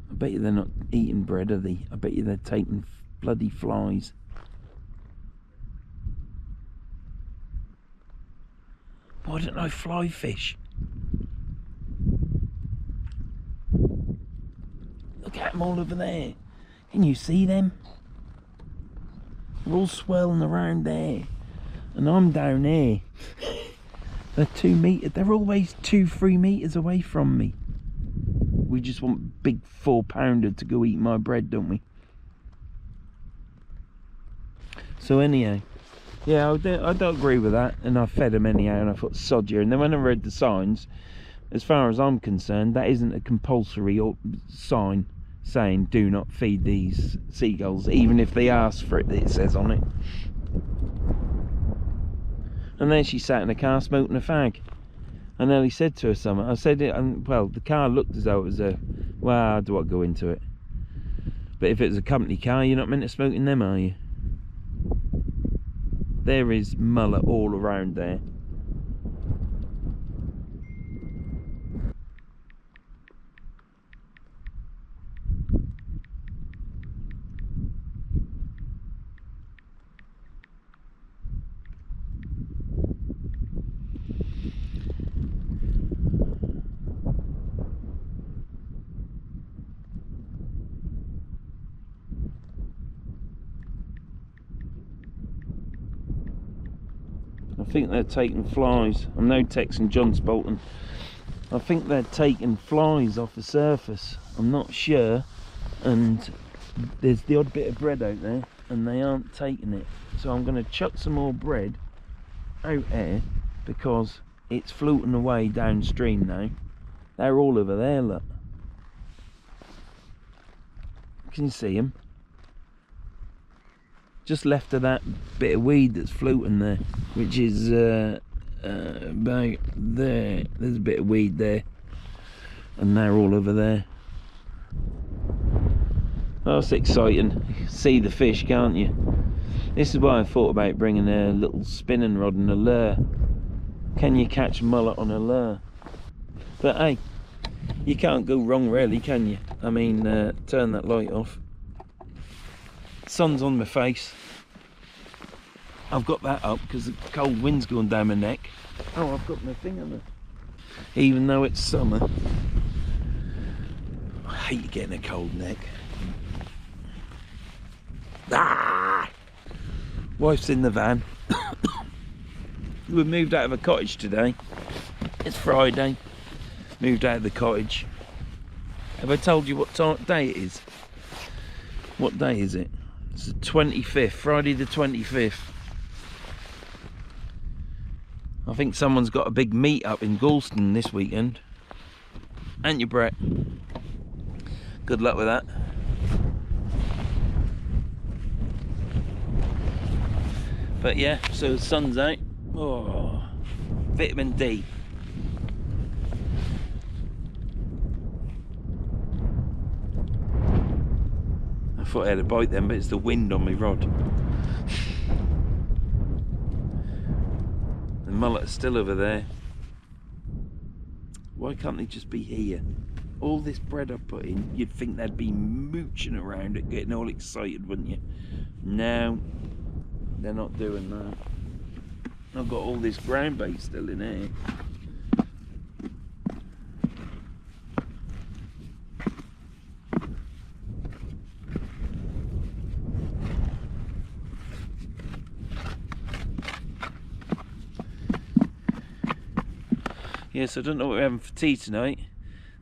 I bet you they're not eating bread, are they? I bet you they're taking bloody flies. Why don't I fly fish? Look at them all over there. Can you see them? They're all swirling around there. And I'm down here. They're 2 meters. They're always 2-3 meters away from me. We just want big 4-pounder to go eat my bread, don't we? So anyhow, yeah, I don't agree with that. And I fed them anyhow, and I thought sod you. And then when I read the signs, as far as I'm concerned, that isn't a compulsory sign saying do not feed these seagulls, even if they ask for it, it says on it. And then she sat in the car smoking a fag. I nearly said to her something. I said it, and well, the car looked as though it was a, well, do I go into it? But if it was a company car, you're not meant to smoke in them, are you? There is mullet all around there. I think they're taking flies. I'm now texting John Spolton. I think they're taking flies off the surface. I'm not sure. And there's the odd bit of bread out there, and they aren't taking it. So I'm going to chuck some more bread out here, because it's floating away downstream now. They're all over there, look. Can you see them? Just left of that bit of weed that's floating there, which is about there. There's a bit of weed there, and they're all over there. Oh, it's exciting. You can see the fish, can't you? This is why I thought about bringing a little spinning rod and a lure. Can you catch mullet on a lure? But hey, you can't go wrong really, can you? I mean, turn that light off. Sun's on my face. I've got that up because the cold wind's going down my neck. Oh, I've got my thing on it. Even though it's summer, I hate getting a cold neck. Ah! Wife's in the van. We moved out of a cottage today. It's Friday. Moved out of the cottage. Have I told you what day it is? What day is it? It's the 25th, Friday the 25th. I think someone's got a big meet up in Galston this weekend. Ain't you, Brett? Good luck with that. But yeah, so the sun's out. Oh, vitamin D. thought I had a bite then, but it's the wind on my rod. The mullet is still over there. Why can't they just be here? All this bread I've put in, you'd think they'd be mooching around it, getting all excited, wouldn't you? No, they're not doing that. I've got all this ground bait still in here. Yes, I don't know what we're having for tea tonight.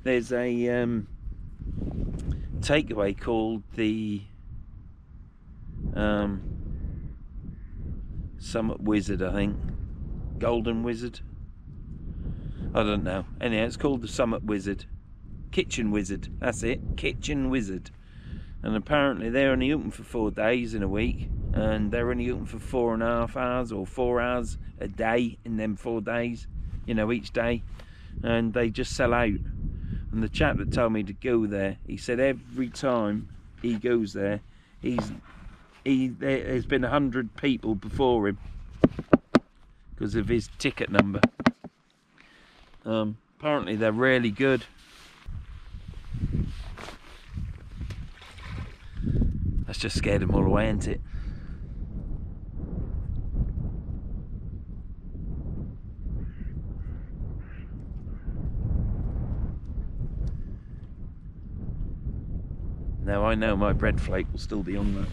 There's a takeaway called the Summit Wizard, I think. Golden Wizard? I don't know. Anyhow, it's called the Summit Wizard. Kitchen Wizard, that's it. Kitchen Wizard. And apparently they're only open for 4 days in a week. And they're only open for 4.5 hours or 4 hours a day in them 4 days. You know, each day. And they just sell out. And the chap that told me to go there, he said every time he goes there, there's been 100 people before him because of his ticket number. Apparently they're really good. That's just scared them all away, ain't it? Now I know my bread flake will still be on there.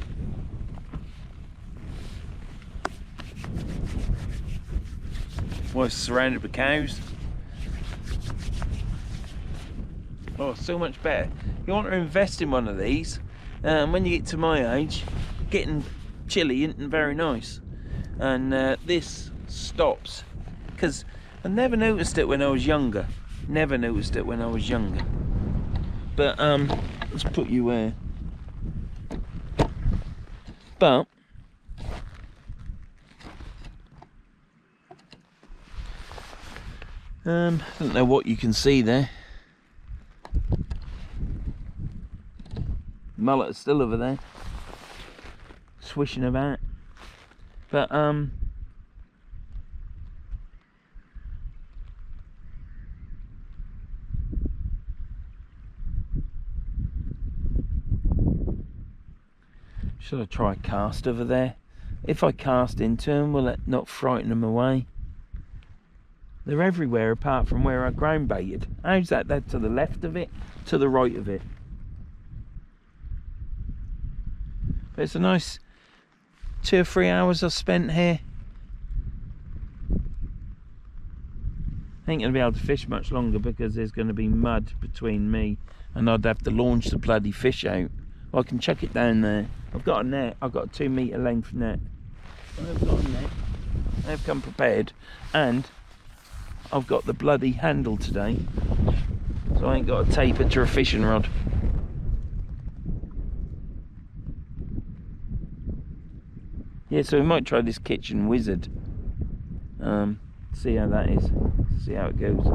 Well, it's surrounded with cows. Oh, so much better. You want to invest in one of these, when you get to my age, getting chilly isn't very nice. And this stops, because I never noticed it when I was younger. Never noticed it when I was younger. But let's put you where. But I don't know what you can see there. Mullet is still over there, swishing about. But should I try a cast over there? If I cast into them, will it not frighten them away? They're everywhere apart from where I ground baited. How's that? They're to the left of it, to the right of it. But it's a nice 2 or 3 hours I've spent here. I ain't going to be able to fish much longer because there's going to be mud between me and I'd have to launch the bloody fish out. Well, I can chuck it down there. I've got a net. I've got a 2 metre length net. I've got a net. I've come prepared, and I've got the bloody handle today, so I ain't got to tape it to a fishing rod. Yeah, so we might try this Kitchen Wizard. See how that is. See how it goes.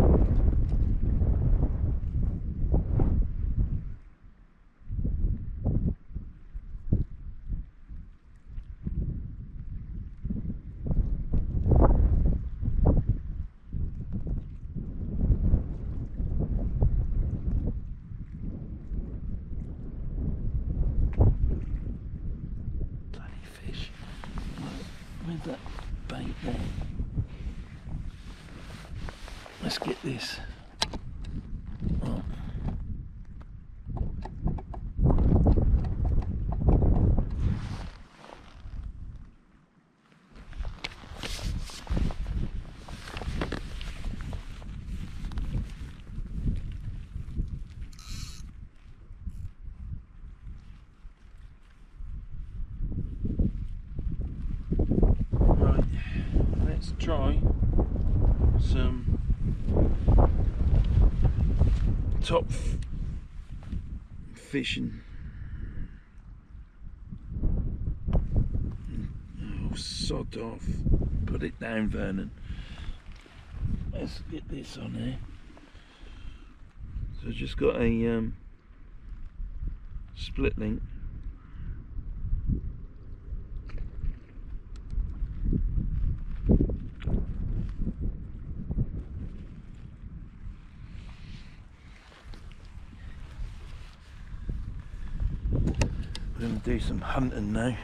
Where's that bait there? Let's get this. Oh. Right, let's try some top fishing. Oh, sod off. Put it down, Vernon. Let's get this on here. So I've just got a split link. do some hunting now.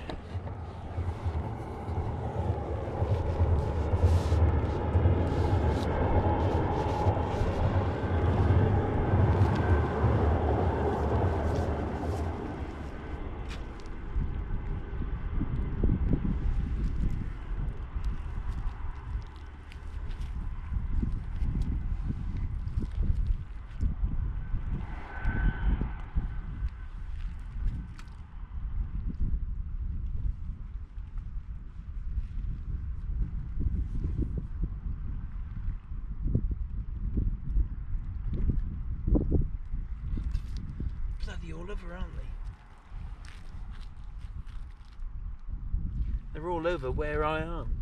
Bloody all over, aren't they? They're all over where I am.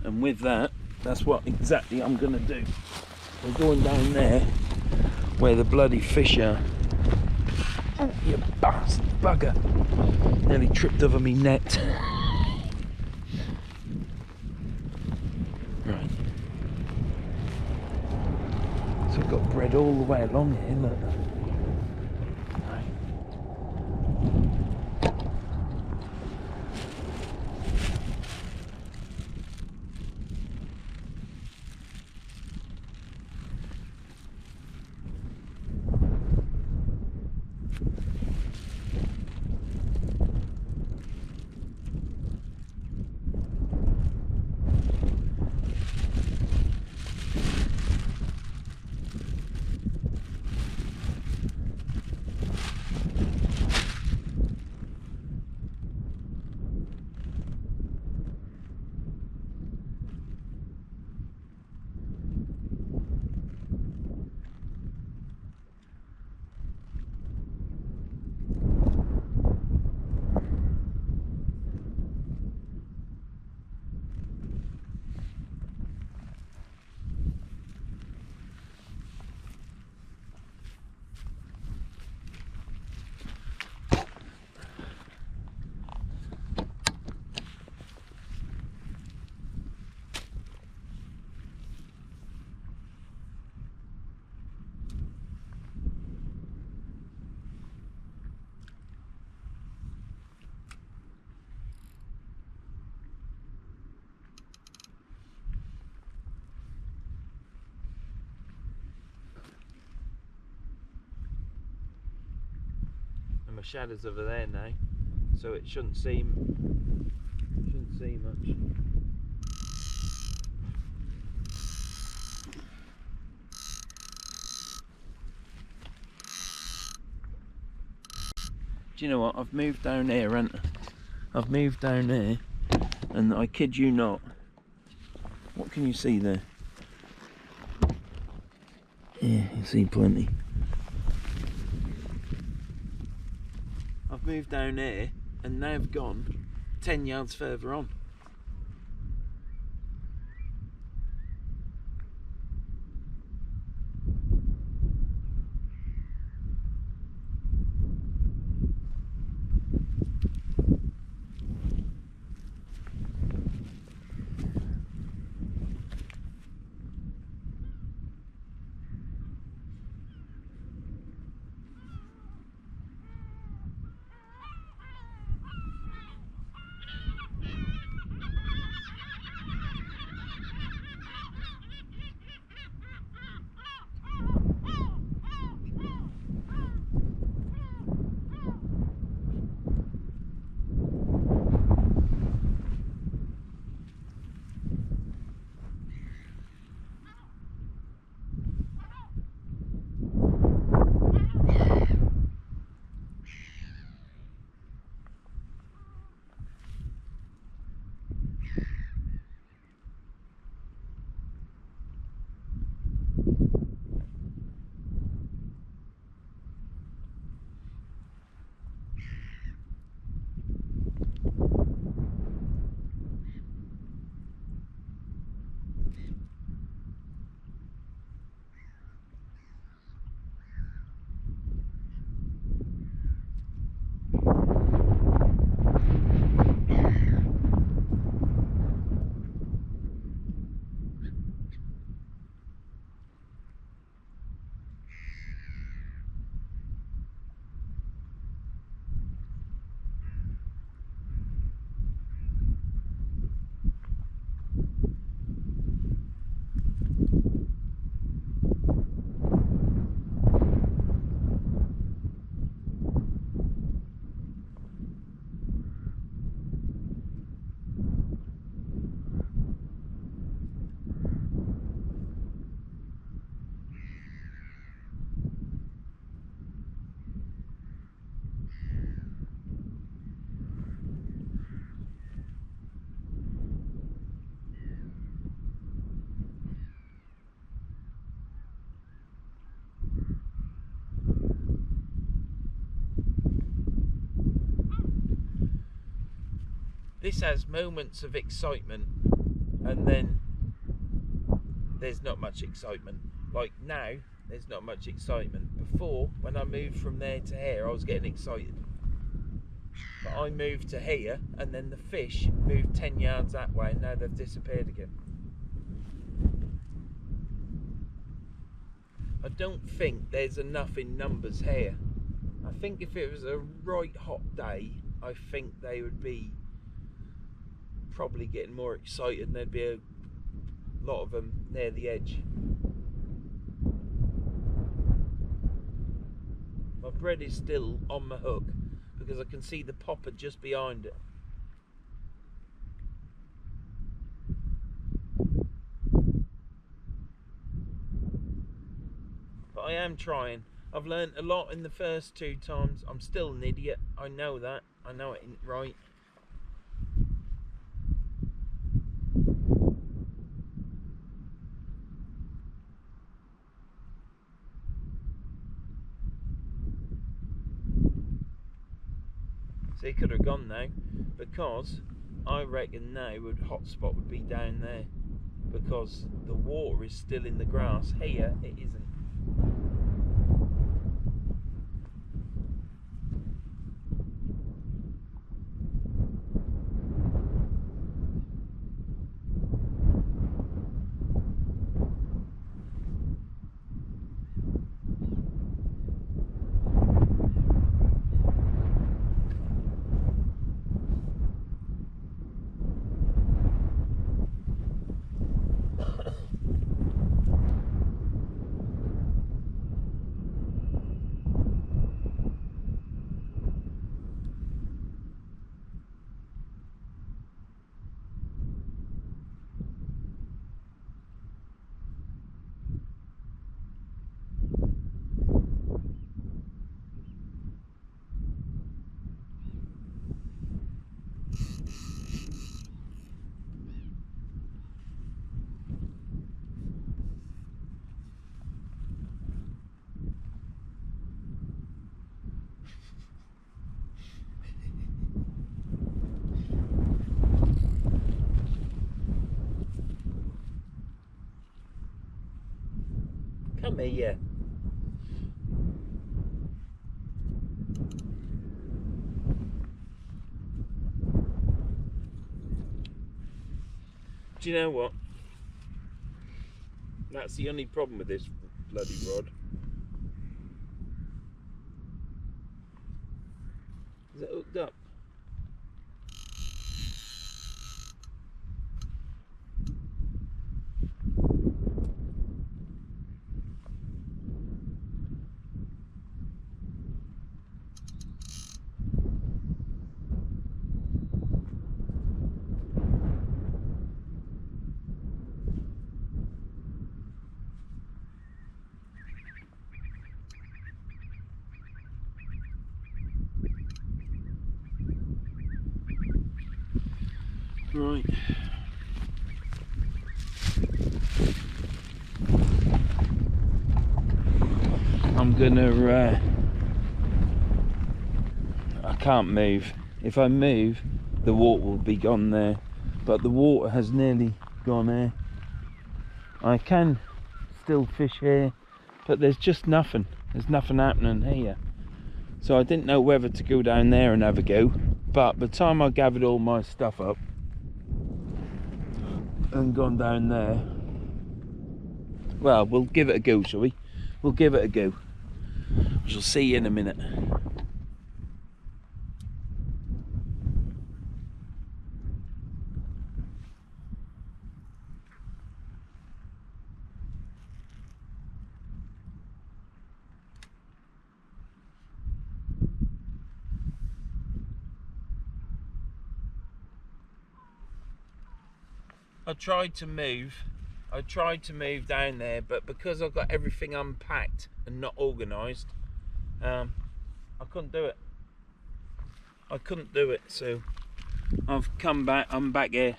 And with that, that's what exactly I'm going to do. We're going down there where the bloody fish are. Oh, you bastard bugger. Nearly tripped over me net. Right. So I've got bread all the way along here, look. And my shadow's over there now, so it shouldn't seem much. Do you know what? I've moved down here, haven't I? I've moved down here, and I kid you not. What can you see there? Yeah, you see plenty. I've moved down here, and now I've gone 10 yards further on. This has moments of excitement, and then there's not much excitement. Like now, there's not much excitement. Before, when I moved from there to here, I was getting excited. But I moved to here, and then the fish moved 10 yards that way, and now they've disappeared again. I don't think there's enough in numbers here. I think if it was a right hot day, I think they would be probably getting more excited, and there'd be a lot of them near the edge. My bread is still on my hook because I can see the popper just behind it. But I am trying. I've learned a lot in the first 2 times. I'm still an idiot. I know that. I know it ain't right. So he could have gone now, because I reckon now hotspot would be down there, because the water is still in the grass. Here it isn't. Come here. Do you know what? That's the only problem with this bloody rod. Is it hooked up? Right. I'm gonna I can't move. If I move, the water will be gone there, but the water has nearly gone here. I can still fish here, but there's just nothing. There's nothing happening here. So I didn't know whether to go down there and have a go, but by the time I gathered all my stuff up and gone down there, well, we'll give it a go, shall we? We'll give it a go. We shall see you in a minute. I tried to move down there, but because I've got everything unpacked and not organised, I couldn't do it. I couldn't do it, so I've come back. I'm back here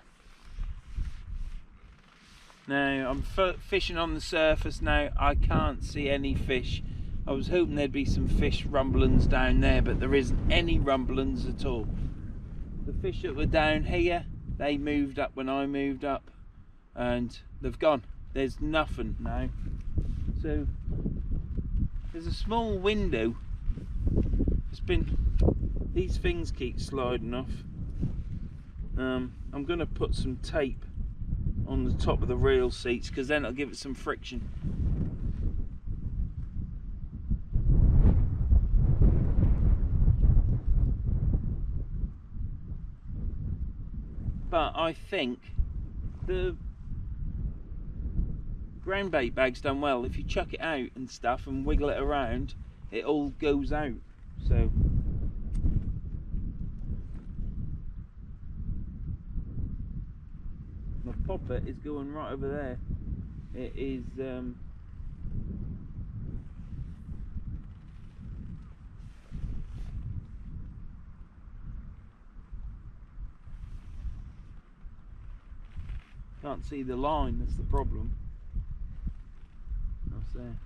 now. I'm fishing on the surface now. I can't see any fish. I was hoping there'd be some fish rumblings down there, but there isn't any rumblings at all. the fish that were down here, they moved up when I moved up, and they've gone. There's nothing now. So there's a small window. It's been, these things keep sliding off. I'm going to put some tape on the top of the reel seats, because then it'll give it some friction. But I think the ground bait bag's done well. If you chuck it out and stuff and wiggle it around, it all goes out. So my popper is going right over there. It is can't see the line, that's the problem. That's there.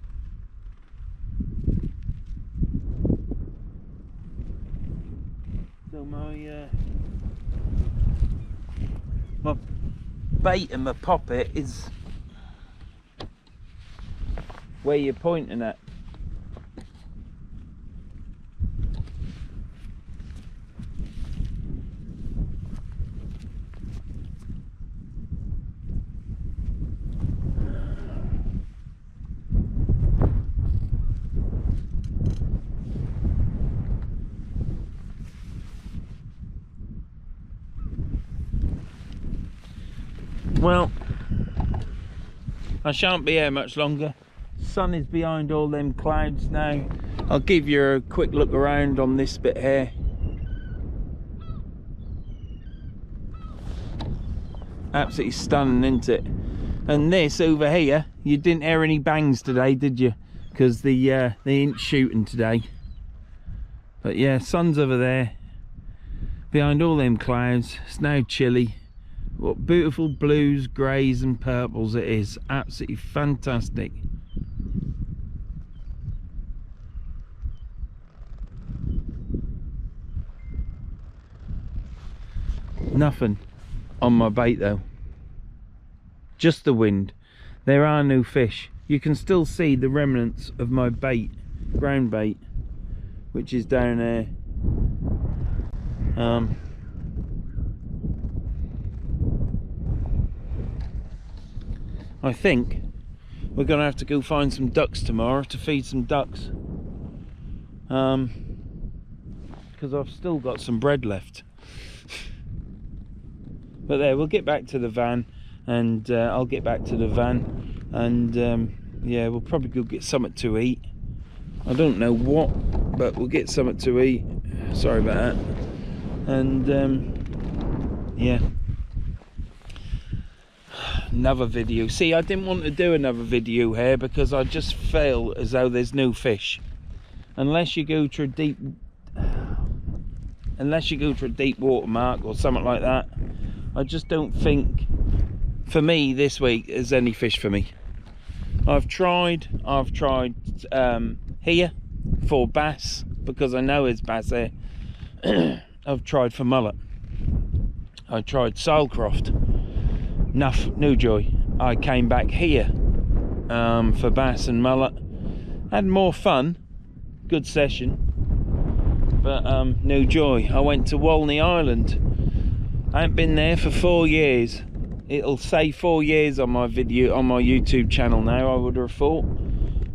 So my bait and my poppet is where you're pointing at. Well, I shan't be here much longer. Sun is behind all them clouds now. I'll give you a quick look around on this bit here. Absolutely stunning, isn't it? And this over here, you didn't hear any bangs today, did you? Because they ain't shooting today. But yeah, sun's over there behind all them clouds. It's now chilly. What beautiful blues, greys and purples it is. Absolutely fantastic. Nothing on my bait though. Just the wind. There are no fish. You can still see the remnants of my bait, ground bait, which is down there. I think we're going to have to go find some ducks tomorrow to feed some ducks, because I've still got some bread left. But there, we'll get back to the van, and I'll get back to the van, and yeah, we'll probably go get something to eat. I don't know what, but we'll get something to eat. Sorry about that. And yeah, another video. See, I didn't want to do another video here because I just feel as though there's no fish unless you go to a deep water mark or something like that. I just don't think for me this week there's any fish for me. I've tried here for bass because I know there's bass there. I've tried for mullet. I tried Sailcroft. No joy. I came back here for bass and mullet. Had more fun. Good session. But no joy. I went to Walney Island. I haven't been there for 4 years. It'll say 4 years on my video on my YouTube channel now, I would have thought.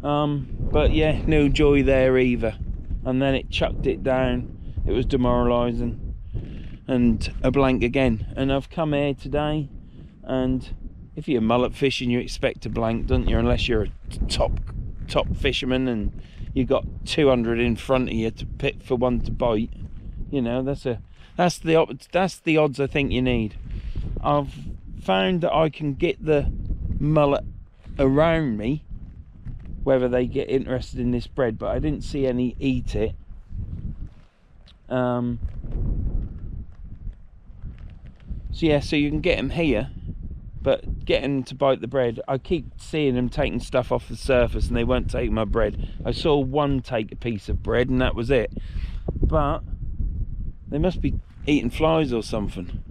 But yeah, no joy there either. And then it chucked it down. It was demoralising. And a blank again. And I've come here today, and if you're mullet fishing you expect a blank, don't you? Unless you're a top fisherman and you've got 200 in front of you to pick for one to bite. You know, that's the odds I think you need. I've found that I can get the mullet around me, whether they get interested in this bread, but I didn't see any eat it. So yeah, so you can get them here, but getting them to bite the bread, I keep seeing them taking stuff off the surface and they won't take my bread. I saw one take a piece of bread and that was it. But They must be eating flies or something.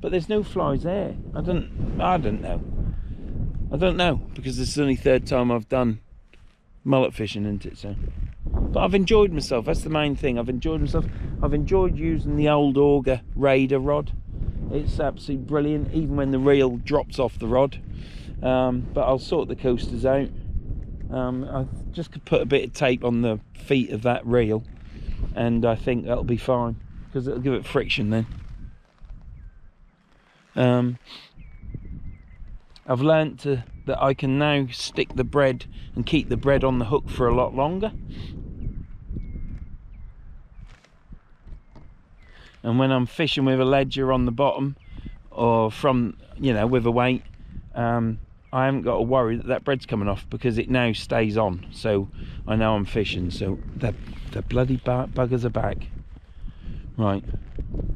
But there's no flies there. I don't know. I don't know, because this is the only third time I've done mullet fishing, isn't it? So, but I've enjoyed myself. That's the main thing. I've enjoyed myself. I've enjoyed using the old Auger Raider rod. It's absolutely brilliant, even when the reel drops off the rod. But I'll sort the coasters out. I just could put a bit of tape on the feet of that reel, and I think that'll be fine, because it'll give it friction then. I've learnt that I can now stick the bread and keep the bread on the hook for a lot longer. And when I'm fishing with a ledger on the bottom, or from, you know, with a weight, I haven't got to worry that bread's coming off, because it now stays on, so I know I'm fishing. So the bloody buggers are back. Right,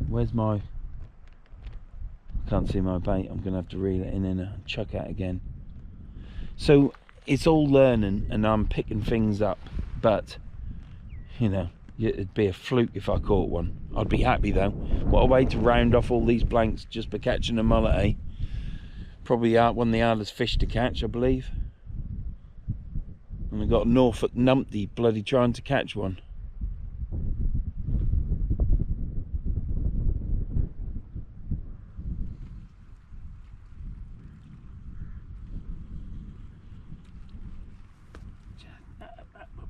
where's my... Can't see my bait. I'm gonna have to reel it in and chuck out again. So it's all learning, and I'm picking things up, but you know, it'd be a fluke if I caught one. I'd be happy though. What a way to round off all these blanks just by catching a mullet, eh? Probably one of the hardest fish to catch, I believe. And I got a Norfolk numpty bloody trying to catch one.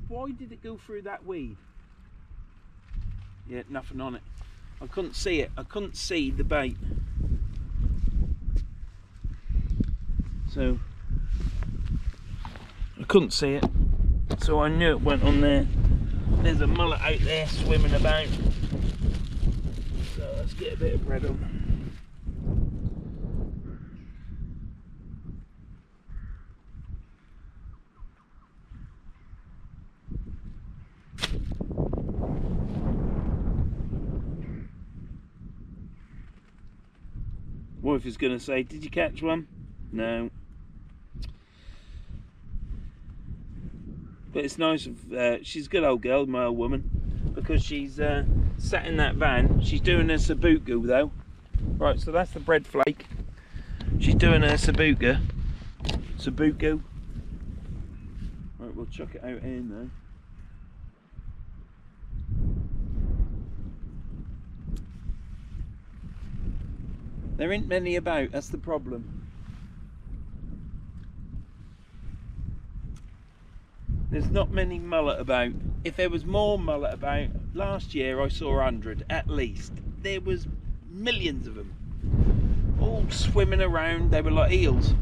Why did it go through that weed? Yeah, nothing on it. I couldn't see it. I couldn't see the bait. So I couldn't see it. So I knew it went on there. There's a mullet out there swimming about. So let's get a bit of bread on. Wife is going to say, did you catch one? No. But it's nice of, she's a good old girl, my old woman, because she's sat in that van. She's doing her sabuku though. Right, so that's the bread flake. She's doing her sabuku. Right, we'll chuck it out in though. There ain't many about, that's the problem. There's not many mullet about. If there was more mullet about, last year I saw 100 at least. There was millions of them, all swimming around. They were like eels.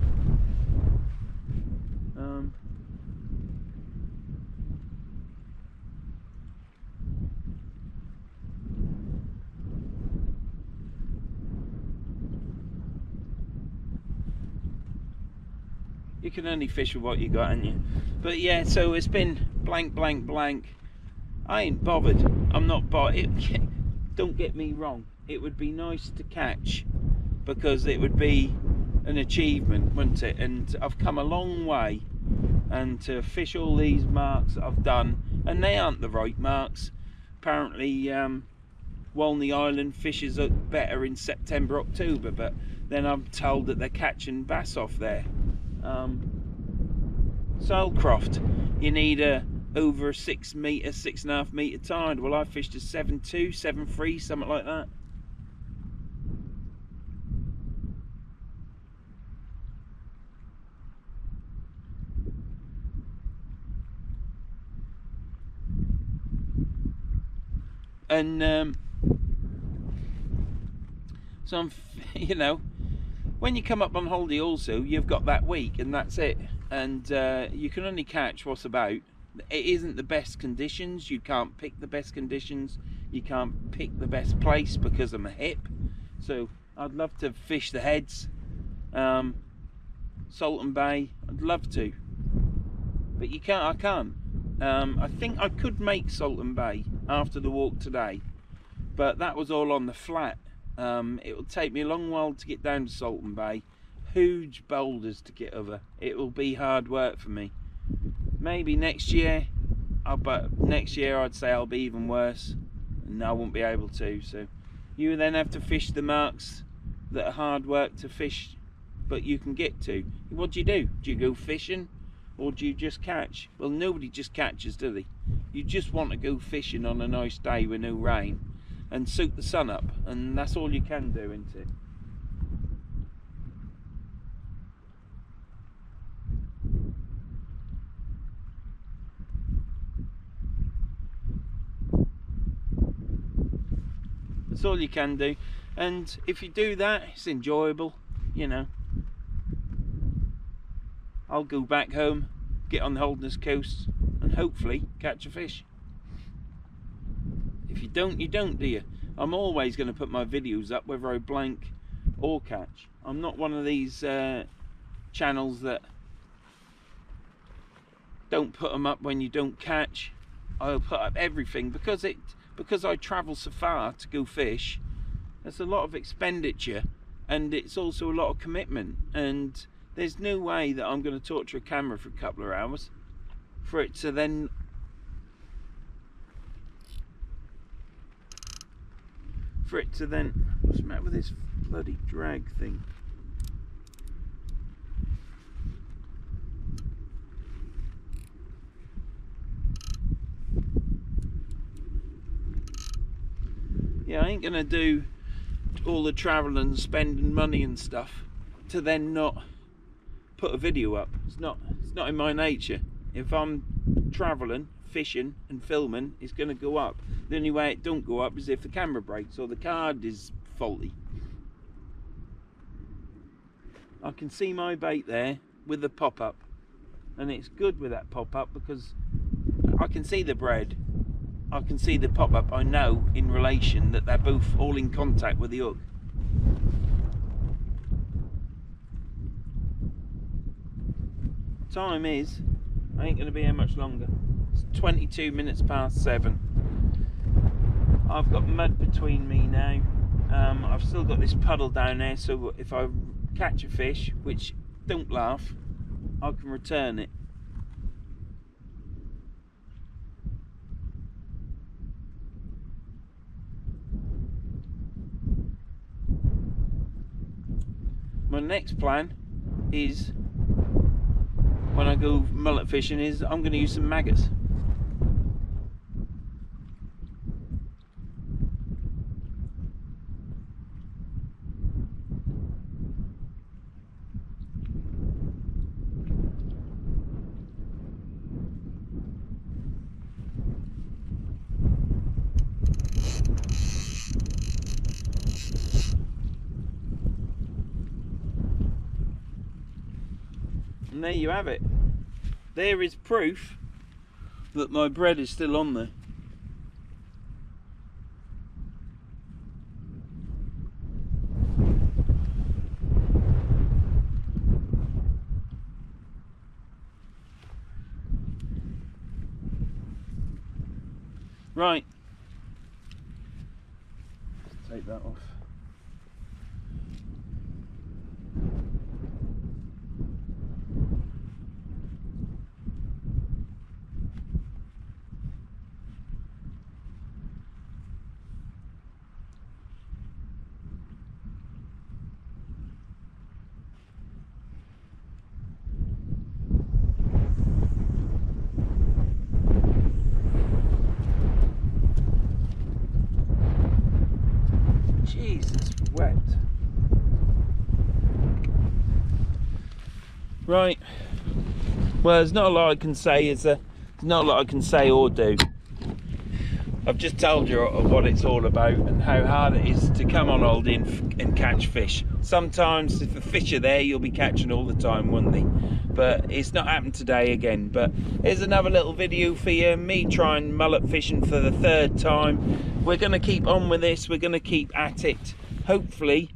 You can only fish with what you got, ain't you? But yeah, so it's been blank, blank, blank. I ain't bothered. I'm not bothered. Don't get me wrong. It would be nice to catch, because it would be an achievement, wouldn't it? And I've come a long way, and to fish all these marks that I've done, and they aren't the right marks. Apparently, Walney Island fishes better in September, October, but then I'm told that they're catching bass off there. Sailcroft, you need over a 6 metre, 6.5 metre tide. Well, I fished a 7.2, 7.3, something like that. And so I'm, you know, when you come up on holiday also, you've got that week and that's it. And you can only catch what's about. It isn't the best conditions. You can't pick the best conditions. You can't pick the best place because of my hip. So I'd love to fish the heads, Salton Bay. I'd love to, but you can't. I can't. I think I could make Salton Bay after the walk today, but that was all on the flat. It will take me a long while to get down to Salton Bay. Huge boulders to get over. It will be hard work for me. Maybe next year, but next year I'd say I'll be even worse. and I won't be able to. So you then have to fish the marks that are hard work to fish, but you can get to. What do? Do you go fishing, or do you just catch? Well, nobody just catches, do they? You just want to go fishing on a nice day with no rain and soak the sun up, and that's all you can do, isn't it? That's all you can do, and if you do that, it's enjoyable, you know. I'll go back home, get on the Holderness coast, and hopefully catch a fish. If you don't, you don't, do you? I'm always going to put my videos up whether I blank or catch. I'm not one of these channels that don't put them up when you don't catch. I'll put up everything because I travel so far to go fish. There's a lot of expenditure, and it's also a lot of commitment, and there's no way that I'm going to talk to a camera for a couple of hours for it to then what's the matter with this bloody drag thing? Yeah, I ain't gonna do all the traveling and spending money and stuff to then not put a video up. It's not in my nature. If I'm traveling, fishing and filming, it's going to go up. The only way it don't go up is if the camera breaks or the card is faulty. I can see my bait there with the pop-up, and it's good with that pop-up because I can see the bread, I can see the pop-up. I know in relation that they're both all in contact with the hook. Time is, I ain't going to be here much longer. It's 22 minutes past 7. I've got mud between me now. I've still got this puddle down there, so if I catch a fish, which, don't laugh, I can return it. My next plan is, when I go mullet fishing, is I'm going to use some maggots. And there you have it. There is proof that my bread is still on there. Right. Let's take that off. Wet. Right. Well, there's not a lot I can say. There's not a lot I can say or do. I've just told you what it's all about and how hard it is to come on holiday and catch fish. Sometimes if the fish are there, you'll be catching all the time, won't they? But it's not happened today again. But here's another little video for you, me trying mullet fishing for the 3rd time. We're going to keep on with this. We're going to keep at it. Hopefully,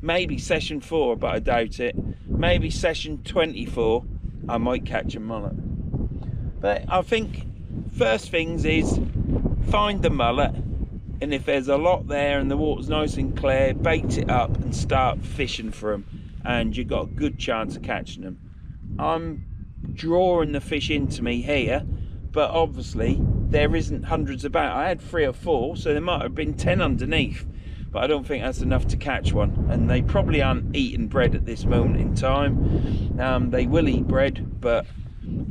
maybe session 4, but I doubt it. Maybe session 24, I might catch a mullet. But I think first things is find the mullet, and if there's a lot there and the water's nice and clear, bait it up and start fishing for them, and you've got a good chance of catching them. I'm drawing the fish into me here, but obviously there isn't hundreds about. I had 3 or 4, so there might have been 10 underneath, but I don't think that's enough to catch one. And they probably aren't eating bread at this moment in time. They will eat bread, but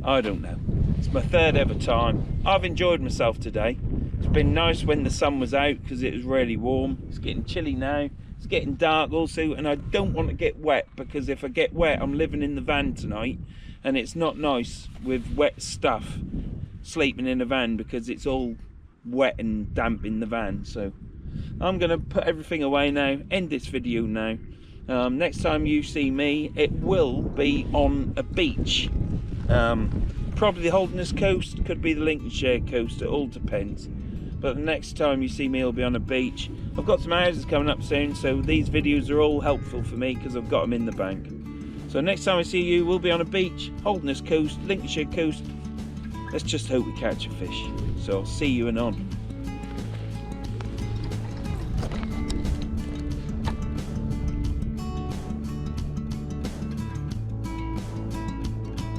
I don't know. It's my 3rd ever time. I've enjoyed myself today. It's been nice when the sun was out because it was really warm. It's getting chilly now. It's getting dark also, and I don't want to get wet, because if I get wet, I'm living in the van tonight, and it's not nice with wet stuff sleeping in a van, because it's all wet and damp in the van. So I'm going to put everything away now, end this video now. Next time you see me, it will be on a beach. Probably the Holderness coast, could be the Lincolnshire coast, it all depends. But the next time you see me, it'll be on a beach. I've got some houses coming up soon, so these videos are all helpful for me because I've got them in the bank. So next time I see you, we'll be on a beach, Holderness coast, Lincolnshire coast. Let's just hope we catch a fish. So I'll see you anon.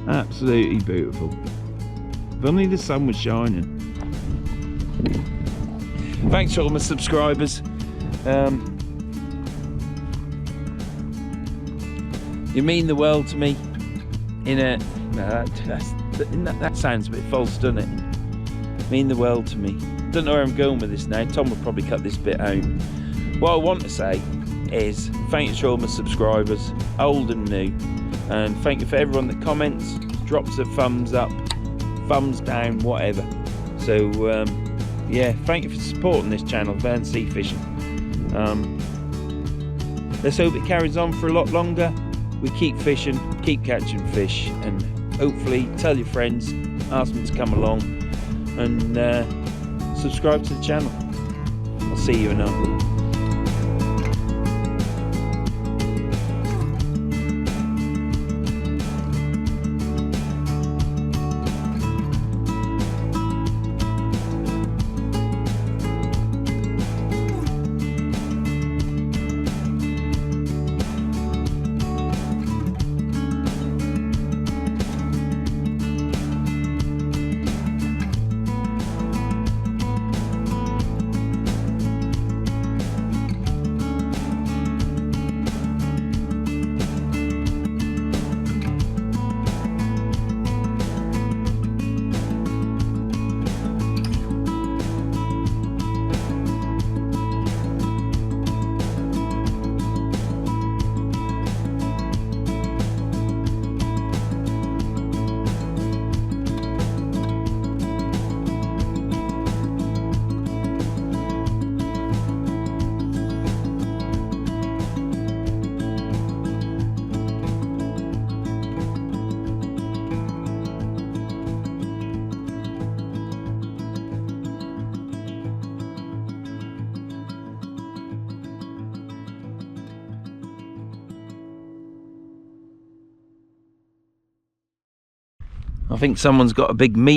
Absolutely beautiful. If only the sun was shining. Thanks to all my subscribers. You mean the world to me. That sounds a bit false, doesn't it? Mean the world to me. Don't know where I'm going with this now. Tom will probably cut this bit out. What I want to say is thanks to all my subscribers, old and new, and thank you for everyone that comments, drops a thumbs up, thumbs down, whatever. So yeah, thank you for supporting this channel, Verns Sea Fishing. Let's hope it carries on for a lot longer. We keep fishing, keep catching fish, and hopefully tell your friends, ask them to come along, and subscribe to the channel. I'll see you in a I think someone's got a big meat